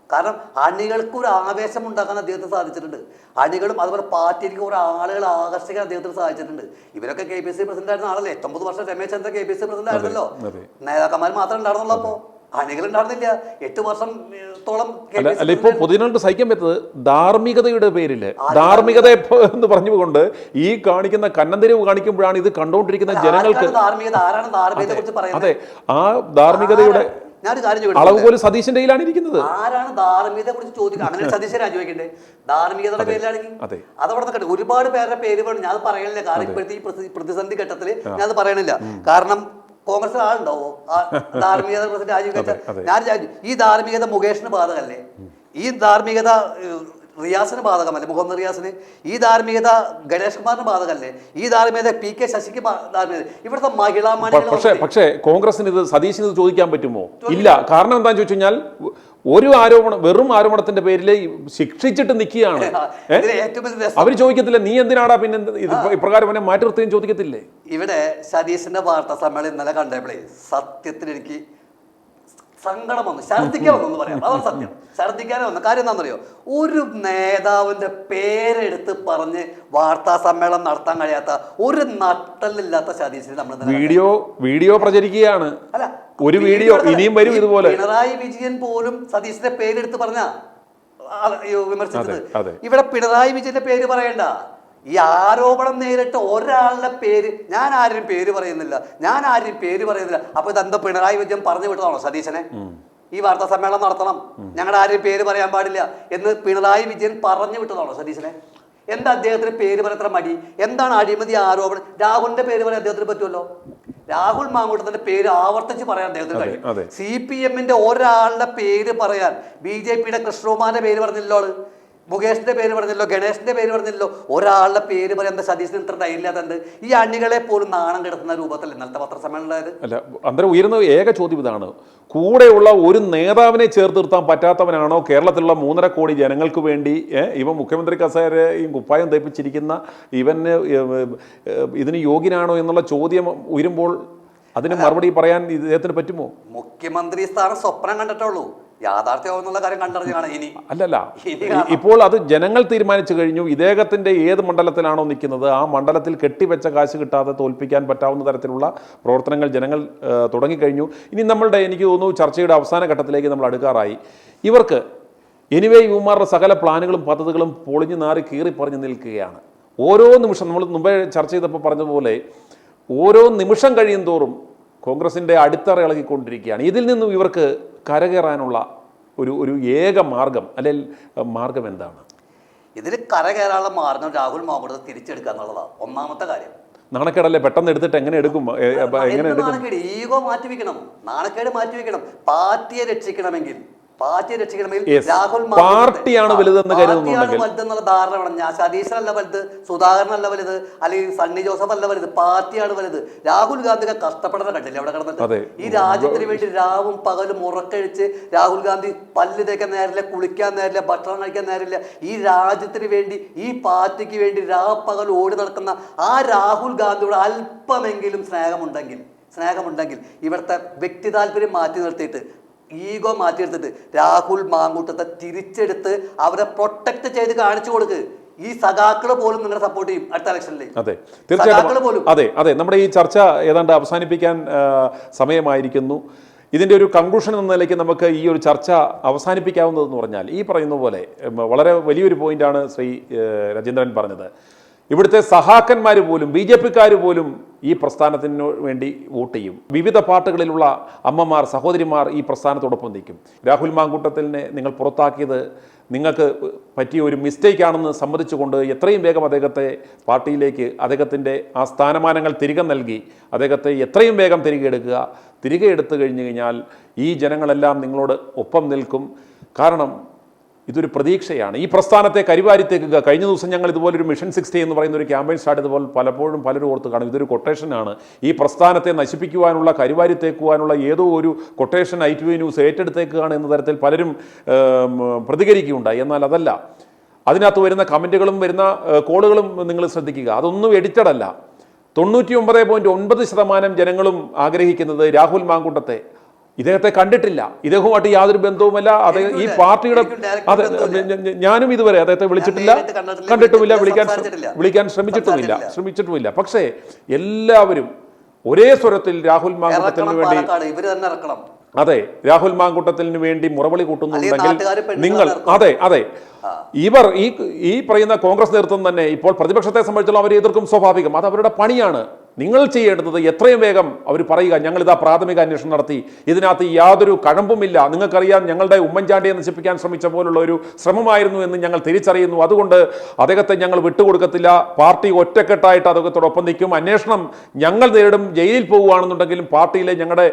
S2: കാരണം അണികൾക്ക് ഒരു ആവേശം ഉണ്ടാക്കാൻ അദ്ദേഹത്തിന് സാധിച്ചിട്ടുണ്ട്. അണികളും അതുപോലെ പാർട്ടിയിലേക്ക് കുറെ ആളുകൾ ആകർഷിക്കാൻ അദ്ദേഹത്തിന് സാധിച്ചിട്ടുണ്ട്. ഇവരൊക്കെ KPCC പ്രസിഡന്റ് ആയിരുന്ന ആളല്ലേ? 8 വർഷം രമേശ് ചന്ദ്രൻ KPCC പ്രസിഡന്റ് ആയിരുന്നല്ലോ. നേതാക്കന്മാർ മാത്രമേ ഉണ്ടായിരുന്നുള്ളൂ. അപ്പോൾ അണികൾ ഉണ്ടായിരുന്നില്ല 8 വർഷത്തോളം.
S1: അല്ല, ഇപ്പോൾ പൊതുജനങ്ങൾക്ക് സഹിക്കാൻ പറ്റുന്നത് ധാർമ്മികതയുടെ പേരില് ധാർമ്മികത എന്ന് പറഞ്ഞുകൊണ്ട് ഈ കാണിക്കുന്ന കന്നന്തിരിവ് കാണിക്കുമ്പോഴാണ് ഇത് കണ്ടുകൊണ്ടിരിക്കുന്ന ജനങ്ങൾക്ക് അതെ ആ ധാർമ്മികതയുടെ അളവ് പോലും സതീശന്റെ കയ്യിലാണ് ഇരിക്കുന്നത്.
S2: ആരാണ് ധാർമ്മികതയെ കുറിച്ച് ചോദിക്കുക? അങ്ങനെ സതീശൻ രാജിവെക്കണ്ടേ? ധാർമ്മികതയുടെ പേരിലാണെങ്കിൽ അതവിടെ നിൽക്കട്ടെ. ഒരുപാട് പേരുടെ പേര് പറഞ്ഞു, ഞാൻ പറയണില്ല. കാരണം ഇപ്പോഴത്തെ ഈ പ്രതിസന്ധി ഘട്ടത്തിൽ ഞാൻ അത് പറയണില്ല. കാരണം കോൺഗ്രസ് ആളുണ്ടാവോ ധാർമ്മികത പ്രസിഡന്റ് രാജിവെച്ച? ഈ ധാർമ്മികത മുകേഷിന് ബാധകല്ലേ? ഈ ധാർമ്മികത റിയാസിന് ബാധകമല്ലേ? മുഹമ്മദ് റിയാസിന്? ഈ ധാർമ്മികത ഗണേഷ് കുമാറിന് ബാധകല്ലേ? ഈ ധാർമ്മികത PK ശശിക്ക് ധാർമ്മികത? ഇവിടുത്തെ മഹിളാ മണികൾ.
S1: പക്ഷേ കോൺഗ്രസിന് ഇത് സതീശിന് ഇത് ചോദിക്കാൻ പറ്റുമോ? ഇല്ല. കാരണം എന്താണെന്ന് ചോദിച്ചു കഴിഞ്ഞാൽ വെറും ആരോപണത്തിന്റെ പേരിൽ ശിക്ഷിച്ചിട്ട് നിൽക്കുകയാണ്. അവർ ചോദിക്കത്തില്ല നീ എന്തിനാടാ പിന്നെ ഇപ്രകാരം അവനെ മാറ്റി നിർത്തുകയും ചോദിക്കത്തില്ലേ?
S2: ഇവിടെ സതീശന്റെ വാർത്താ സമ്മേളനം ഇന്നലെ കണ്ടപ്പോഴേ സത്യത്തിന് എനിക്ക് സങ്കടം വന്നു, ഛർദ്ദിക്കാൻ വന്നു എന്ന് പറയാം. അതാണ് സത്യം. ഛർദ്ദിക്കാനേ വന്നു. കാര്യം എന്താണെന്നറിയോ? ഒരു നേതാവിന്റെ പേരെടുത്ത് പറഞ്ഞ് വാർത്താ സമ്മേളനം നടത്താൻ കഴിയാത്ത ഒരു നട്ടലില്ലാത്ത സതീശന് നമ്മൾ
S1: വീഡിയോ പ്രചരിക്കുകയാണ്.
S2: അല്ല,
S1: ഒരു വീഡിയോ ഇനിയും വരും ഇതുപോലെ.
S2: പിണറായി വിജയൻ പോലും സതീശന്റെ പേരെടുത്ത് പറഞ്ഞ വിമർശിച്ചത്. ഇവിടെ പിണറായി വിജയന്റെ പേര് പറയണ്ട. ഈ ആരോപണം നേരിട്ട് ഒരാളുടെ പേര്, ഞാൻ ആരും പേര് പറയുന്നില്ല. അപ്പൊ ഇതെന്താ പിണറായി വിജയൻ പറഞ്ഞു വിട്ടതാണോ സതീശനെ? ഈ വാർത്താ സമ്മേളനം നടത്തണം, ഞങ്ങളുടെ ആരും പേര് പറയാൻ പാടില്ല എന്ന് പിണറായി വിജയൻ പറഞ്ഞു വിട്ടതാണോ സതീശനെ? എന്താ അദ്ദേഹത്തിന് പേര് പറയാൻ മടി? എന്താണ് അഴിമതി ആരോപണം? രാഹുലിന്റെ പേര് പറയാൻ അദ്ദേഹത്തിന് പറ്റുമല്ലോ. രാഹുൽ മാങ്കൂട്ടത്തിന്റെ പേര് ആവർത്തിച്ച് പറയാൻ അദ്ദേഹത്തിന് കഴിയും. CPM-ന്റെ ഒരാളുടെ പേര് പറയാൻ BJP-യുടെ കൃഷ്ണകുമാറിന്റെ പേര് പറഞ്ഞില്ലോ, മുകേഷിന്റെ പേര് പറഞ്ഞല്ലോ, ഗണേഷിന്റെ പേര് പറഞ്ഞല്ലോ. ഒരാളുടെ പേര് പറയാൻ എന്താ സതീശന് ഇത്ര ധൈര്യമില്ലാത്തത്? ഈ അണികളെ പോലും നാണം കിടത്തുന്ന രൂപത്തിൽ ഇന്നലത്തെ പത്രസമ്മേളനം.
S1: അല്ല, അന്നേരം ഉയർന്ന ഏക ചോദ്യം ഇതാണ്: കൂടെയുള്ള ഒരു നേതാവിനെ ചേർത്ത് നിർത്താൻ പറ്റാത്തവനാണോ കേരളത്തിലുള്ള 3.5 കോടി ജനങ്ങൾക്ക് വേണ്ടി ഇവൻ മുഖ്യമന്ത്രി കസേരയും കുപ്പായം തേപ്പിച്ചിരിക്കുന്ന ഇവന് ഇതിന് യോഗ്യനാണോ എന്നുള്ള ചോദ്യം ഉയരുമ്പോൾ അതിന് മറുപടി പറയാൻ ഇദ്ദേഹത്തിന് പറ്റുമോ?
S2: മുഖ്യമന്ത്രി സ്ഥാനം സ്വപ്നം കണ്ടിട്ടുള്ളൂ, യാഥാർത്ഥ്യമാവുന്നുള്ള കാര്യം കണ്ടറിഞ്ഞാണ്.
S1: അല്ലല്ല, ഇപ്പോൾ അത് ജനങ്ങൾ തീരുമാനിച്ചു കഴിഞ്ഞു. ഇദ്ദേഹത്തിന്റെ ഏത് മണ്ഡലത്തിലാണോ നിൽക്കുന്നത് ആ മണ്ഡലത്തിൽ കെട്ടിവെച്ച കാശ് കിട്ടാതെ തോൽപ്പിക്കാൻ പറ്റാവുന്ന തരത്തിലുള്ള പ്രവർത്തനങ്ങൾ ജനങ്ങൾ തുടങ്ങിക്കഴിഞ്ഞു. ഇനി എനിക്ക് തോന്നുന്നു ചർച്ചയുടെ അവസാന ഘട്ടത്തിലേക്ക് നമ്മൾ അടുക്കാറായി. ഇവർക്ക് ഇവന്മാരുടെ സകല പ്ലാനുകളും പദ്ധതികളും പൊളിഞ്ഞു നാറി കീറിപ്പറഞ്ഞു നിൽക്കുകയാണ്. ഓരോ നിമിഷം നമ്മൾ മുമ്പേ ചർച്ച ചെയ്തപ്പോൾ പറഞ്ഞതുപോലെ ഓരോ നിമിഷം കഴിയും തോറും കോൺഗ്രസിൻ്റെ അടിത്തറ ഇളകിക്കൊണ്ടിരിക്കുകയാണ്. ഇതിൽ നിന്നും ഇവർക്ക് കരകയറാനുള്ള ഒരു ഏക മാർഗം അല്ലെങ്കിൽ മാർഗം എന്താണ്?
S2: ഇതിൽ കരകയറാനുള്ള മാർഗം രാഹുൽ മാങ്കൂട്ടത്തെ തിരിച്ചെടുക്കുക എന്നുള്ളതാണ് ഒന്നാമത്തെ കാര്യം.
S1: നാണക്കേടല്ലേ? പെട്ടെന്ന് എടുത്തിട്ട് എങ്ങനെ എടുക്കും?
S2: ഈഗോ മാറ്റിവെക്കണം, നാണക്കേട് മാറ്റിവെക്കണം. പാർട്ടിയെ രക്ഷിക്കണമെങ്കിൽ
S1: പാർട്ടിയാണ് വലുതെന്ന് കരുതുന്നുണ്ടെങ്കിൽ
S2: വലുതെന്നുള്ള ധാരണ വേണം. ഞാൻ സതീശനല്ല വലുത്, സുധാകരനല്ല വലുത്, അല്ലെങ്കിൽ സണ്ണി ജോസഫ് അല്ല വലുത്, പാർട്ടിയാണ് വലുത്. രാഹുൽ ഗാന്ധിക്ക് കഷ്ടപ്പെടുന്ന കണ്ടില്ലേ അവിടെ കിടന്നിട്ട്? ഈ രാജ്യത്തിന് വേണ്ടി രാവും പകലും ഉറക്കഴിച്ച് രാഹുൽ ഗാന്ധി പല്ല് തേക്കാൻ നേരില്ല, കുളിക്കാൻ നേരില്ല, ഭക്ഷണം കഴിക്കാൻ നേരില്ല. ഈ രാജ്യത്തിന് വേണ്ടി, ഈ പാർട്ടിക്ക് വേണ്ടി രാപ്പകൽ ഓടി നടക്കുന്ന ആ രാഹുൽ ഗാന്ധിയോട് അല്പമെങ്കിലും സ്നേഹമുണ്ടെങ്കിൽ ഇവിടുത്തെ വ്യക്തി താല്പര്യം മാറ്റി നിർത്തിയിട്ട് ഈഗോ മാറ്റിയെടുത്തിട്ട് രാഹുൽ മാങ്കൂട്ടത്തെ തിരിച്ചെടുത്ത് അവരെ പ്രൊട്ടക്ട് ചെയ്ത് കാണിച്ചു കൊടുക്ക്. ഈ സഖാക്കള് പോലും നിങ്ങളെ സപ്പോർട്ട് ചെയ്യും അടുത്ത ഇലക്ഷനിൽ.
S1: അതെ,
S2: സഖാക്കള്
S1: തീർച്ചയായിട്ടും.
S2: പോലും.
S1: അതെ, നമ്മുടെ ഈ ചർച്ച ഏതാണ്ട് അവസാനിപ്പിക്കാൻ സമയമായിരിക്കുന്നു. ഇതിൻ്റെ ഒരു കൺക്ലൂഷൻ എന്ന നിലയ്ക്ക് നമുക്ക് ഈ ഒരു ചർച്ച അവസാനിപ്പിക്കാവുന്നതെന്ന് പറഞ്ഞാൽ, ഈ പറയുന്ന പോലെ വളരെ വലിയൊരു പോയിന്റാണ് ശ്രീ രാജേന്ദ്രൻ പറഞ്ഞത്. ഇവിടുത്തെ സഹാക്കന്മാർ പോലും BJP-ക്കാർ പോലും ഈ പ്രസ്ഥാനത്തിന് വേണ്ടി വോട്ട് ചെയ്യും. വിവിധ പാർട്ടികളിലുള്ള അമ്മമാർ, സഹോദരിമാർ ഈ പ്രസ്ഥാനത്തോടൊപ്പം നിൽക്കും. രാഹുൽ മാങ്കൂട്ടത്തിലിനെ നിങ്ങൾ പുറത്താക്കിയത് നിങ്ങൾക്ക് പറ്റിയ ഒരു മിസ്റ്റേക്കാണെന്ന് സമ്മതിച്ചുകൊണ്ട് എത്രയും വേഗം അദ്ദേഹത്തെ പാർട്ടിയിലേക്ക്, അദ്ദേഹത്തിൻ്റെ ആ സ്ഥാനമാനങ്ങൾ തിരികെ നൽകി അദ്ദേഹത്തെ എത്രയും വേഗം തിരികെ എടുത്തു കഴിഞ്ഞു കഴിഞ്ഞാൽ ഈ ജനങ്ങളെല്ലാം നിങ്ങളോട് ഒപ്പം നിൽക്കും. കാരണം ഇതൊരു പ്രതീക്ഷയാണ്. ഈ പ്രസ്ഥാനത്തെ കരിവാരിത്തേക്കുക. കഴിഞ്ഞ ദിവസം ഞങ്ങൾ ഇതുപോലൊരു മിഷൻ 60 എന്ന് പറയുന്ന ഒരു ക്യാമ്പയിൻ സ്റ്റാർട്ട് ചെയ്തപ്പോൾ പലരും ഓർത്ത് കാണും, ഇതൊരു കൊട്ടേഷനാണ്. ഈ പ്രസ്ഥാനത്തെ നശിപ്പിക്കുവാനുള്ള, കരിവാരിത്തേക്കുവാനുള്ള ഏതോ ഒരു കൊട്ടേഷൻ ITV ന്യൂസ് ഏറ്റെടുത്തേക്കുകയാണ് എന്ന തരത്തിൽ പലരും പ്രതികരിക്കുകയുണ്ടായി. എന്നാൽ അതല്ല. അതിനകത്ത് വരുന്ന കമൻറ്റുകളും വരുന്ന കോളുകളും നിങ്ങൾ ശ്രദ്ധിക്കുക. അതൊന്നും എഡിറ്റഡ് അല്ല. 99.9% ജനങ്ങളും ആഗ്രഹിക്കുന്നത് രാഹുൽ മാങ്കൂട്ടത്തെ, ഇദ്ദേഹത്തെ കണ്ടിട്ടില്ല, ഇദ്ദേഹവുമായിട്ട് യാതൊരു ബന്ധവുമല്ല. ഈ പാർട്ടിയുടെ ഞാനും ഇതുവരെ അദ്ദേഹത്തെ വിളിച്ചിട്ടില്ല, കണ്ടിട്ടുമില്ല, വിളിക്കാൻ ശ്രമിച്ചിട്ടുമില്ല. പക്ഷേ എല്ലാവരും ഒരേ സ്വരത്തിൽ രാഹുൽ മാങ്കൂട്ടത്തിന് വേണ്ടി, രാഹുൽ മാങ്കൂട്ടത്തിന് വേണ്ടി മുറവിളി കൂട്ടുന്നുണ്ടെങ്കിൽ നിങ്ങൾ ഇവർ ഈ പറയുന്ന കോൺഗ്രസ് നേതൃത്വം തന്നെ ഇപ്പോൾ പ്രതിപക്ഷത്തെ സംബന്ധിച്ചുള്ള അവരെ എതിർക്കും, സ്വാഭാവികം. അത് അവരുടെ പണിയാണ്. നിങ്ങൾ ചെയ്യേണ്ടത് എത്രയും വേഗം അവർ പറയുക, ഞങ്ങളിതാ പ്രാഥമിക അന്വേഷണം നടത്തി, ഇതിനകത്ത് യാതൊരു കഴമ്പുമില്ല, നിങ്ങൾക്കറിയാം ഞങ്ങളുടെ ഉമ്മൻചാണ്ടിയെ നശിപ്പിക്കാൻ ശ്രമിച്ച പോലുള്ള ഒരു ശ്രമമായിരുന്നു എന്ന് ഞങ്ങൾ തിരിച്ചറിയുന്നു, അതുകൊണ്ട് അദ്ദേഹത്തെ ഞങ്ങൾ വിട്ടുകൊടുക്കത്തില്ല, പാർട്ടി ഒറ്റക്കെട്ടായിട്ട് അദ്ദേഹത്തോടൊപ്പം നിൽക്കും, അന്വേഷണം ഞങ്ങൾ നേരിടും, ജയിലിൽ പോവുകയാണെന്നുണ്ടെങ്കിലും പാർട്ടിയിലെ ഞങ്ങളുടെ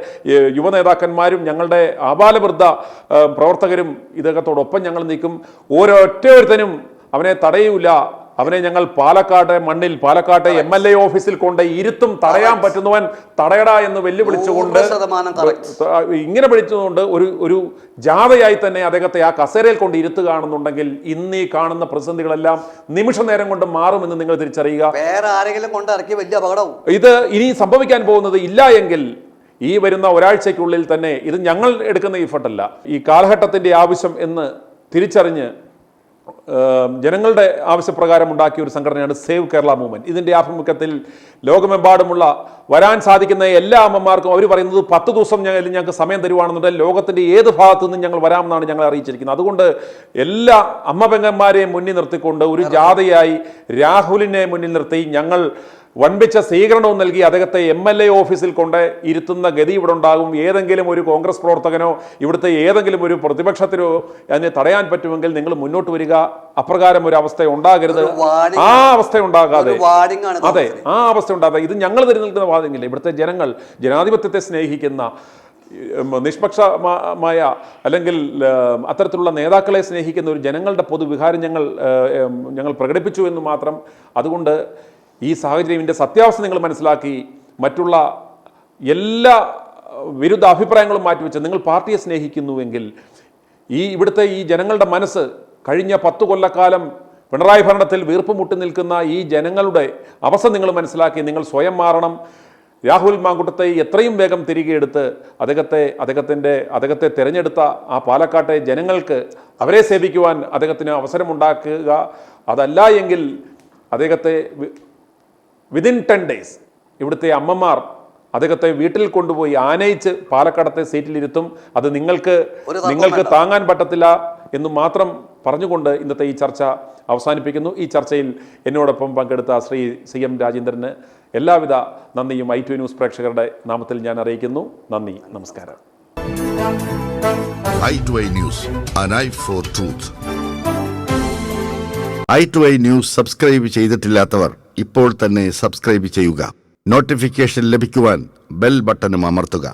S1: യുവനേതാക്കന്മാരും ഞങ്ങളുടെ ആബാലവൃദ്ധ പ്രവർത്തകരും ഇദ്ദേഹത്തോടൊപ്പം ഞങ്ങൾ നിൽക്കും, ഓരോരുത്തരും അവനെ തടയൂല, അവനെ ഞങ്ങൾ പാലക്കാട്ടെ MLA ഓഫീസിൽ കൊണ്ട് ഇരുത്തും, തടയാൻ പറ്റുന്നവൻ തടയട എന്ന് വെല്ലുവിളിച്ചുകൊണ്ട് ഇങ്ങനെ വിളിച്ചുകൊണ്ട് ഒരു ജാഥയായി തന്നെ അദ്ദേഹത്തെ ആ കസേരയിൽ കൊണ്ട് ഇരുത്തുകയാണെന്നുണ്ടെങ്കിൽ ഇന്ന് ഈ കാണുന്ന പ്രതിസന്ധികളെല്ലാം നിമിഷ നേരം കൊണ്ട് മാറുമെന്ന് നിങ്ങൾ തിരിച്ചറിയുക.
S2: വേറെ ആരെങ്കിലും കൊണ്ട് ഇറക്കി വലിയ അപകടവും
S1: ഇത് ഇനി സംഭവിക്കാൻ പോകുന്നത് ഇല്ല എങ്കിൽ ഈ വരുന്ന ഒരാഴ്ചയ്ക്കുള്ളിൽ തന്നെ, ഇത് ഞങ്ങൾ എടുക്കുന്ന എഫർട്ടല്ല, ഈ കാലഘട്ടത്തിൻ്റെ ആവശ്യം എന്ന് തിരിച്ചറിഞ്ഞ് ജനങ്ങളുടെ ആവശ്യപ്രകാരം ഉണ്ടാക്കിയ ഒരു സംഘടനയാണ് സേവ് കേരള മൂവ്മെന്റ്. ഇതിൻ്റെ ആഭിമുഖ്യത്തിൽ ലോകമെമ്പാടുമുള്ള വരാൻ സാധിക്കുന്ന എല്ലാ അമ്മമാർക്കും അവർ പറയുന്നത് 10 ദിവസം ഞങ്ങൾക്ക് സമയം തരുവാണെന്നുണ്ടെങ്കിൽ ലോകത്തിൻ്റെ ഏത് ഭാഗത്തു നിന്നും ഞങ്ങൾ വരാമെന്നാണ് ഞങ്ങൾ അറിയിച്ചിരിക്കുന്നത്. അതുകൊണ്ട് എല്ലാ അമ്മ പെങ്ങന്മാരെയും മുന്നിൽ നിർത്തിക്കൊണ്ട് ഒരു ജാഥയായി രാഹുലിനെ മുന്നിൽ നിർത്തി ഞങ്ങൾ വൻപിച്ച സ്വീകരണവും നൽകി അദ്ദേഹത്തെ MLA ഓഫീസിൽ കൊണ്ട് ഇരുത്തുന്ന ഗതി ഇവിടെ ഉണ്ടാകും. ഏതെങ്കിലും ഒരു കോൺഗ്രസ് പ്രവർത്തകനോ ഇവിടുത്തെ ഏതെങ്കിലും ഒരു പ്രതിപക്ഷത്തിനോ അതിനെ തടയാൻ പറ്റുമെങ്കിൽ നിങ്ങൾ മുന്നോട്ട് വരിക. അപ്രകാരം ഒരു അവസ്ഥ ഉണ്ടാകരുത്. ആ അവസ്ഥ ഉണ്ടാകാതെ ആ അവസ്ഥ ഉണ്ടാകാതെ ഇത് ഞങ്ങൾ തിരഞ്ഞെടുക്കുന്ന വാദമില്ല. ഇവിടുത്തെ ജനങ്ങൾ ജനാധിപത്യത്തെ സ്നേഹിക്കുന്ന, നിഷ്പക്ഷമായ അല്ലെങ്കിൽ അത്തരത്തിലുള്ള നേതാക്കളെ സ്നേഹിക്കുന്ന ഒരു ജനങ്ങളുടെ പൊതുവികാരം ഞങ്ങൾ പ്രകടിപ്പിച്ചു എന്ന് മാത്രം. അതുകൊണ്ട് ഈ സാഹചര്യം, ഇതിൻ്റെ സത്യാവസ്ഥ നിങ്ങൾ മനസ്സിലാക്കി മറ്റുള്ള എല്ലാ വിരുദ്ധ അഭിപ്രായങ്ങളും മാറ്റിവെച്ച് നിങ്ങൾ പാർട്ടിയെ സ്നേഹിക്കുന്നുവെങ്കിൽ ഇവിടുത്തെ ഈ ജനങ്ങളുടെ മനസ്സ് കഴിഞ്ഞ 10 കൊല്ലക്കാലം പിണറായി ഭരണത്തിൽ വീർപ്പ് മുട്ടി നിൽക്കുന്ന ഈ ജനങ്ങളുടെ അവസ്ഥ നിങ്ങൾ മനസ്സിലാക്കി നിങ്ങൾ സ്വയം മാറണം. രാഹുൽ മാങ്കൂട്ടത്തെ എത്രയും വേഗം തിരികെ എടുത്ത് അദ്ദേഹത്തെ തിരഞ്ഞെടുത്ത ആ പാലക്കാട്ടെ ജനങ്ങൾക്ക് അവരെ സേവിക്കുവാൻ അദ്ദേഹത്തിന് അവസരമുണ്ടാക്കുക. അതല്ല എങ്കിൽ അദ്ദേഹത്തെ വിതിൻ 10 days ഇവിടുത്തെ അമ്മമാർ അദ്ദേഹത്തെ വീട്ടിൽ കൊണ്ടുപോയി ആനയിച്ച് പാലക്കാടത്തെ സീറ്റിലിരുത്തും. അത് നിങ്ങൾക്ക് താങ്ങാൻ പറ്റത്തില്ല എന്ന് മാത്രം പറഞ്ഞുകൊണ്ട് ഇന്നത്തെ ഈ ചർച്ച അവസാനിപ്പിക്കുന്നു. ഈ ചർച്ചയിൽ എന്നോടൊപ്പം പങ്കെടുത്ത ശ്രീ CM രാജേന്ദ്രന് എല്ലാവിധ നന്ദിയും ITV ന്യൂസ് പ്രേക്ഷകരുടെ നാമത്തിൽ ഞാൻ അറിയിക്കുന്നു. നന്ദി, നമസ്കാരം.
S3: i2i News, an eye for truth. i2i News subscribe ചെയ്തിട്ടില്ലാത്തവർ ഇപ്പോൾ തന്നെ സബ്സ്ക്രൈബ് ചെയ്യുക. നോട്ടിഫിക്കേഷൻ ലഭിക്കുവാൻ ബെൽ ബട്ടണും അമർത്തുക.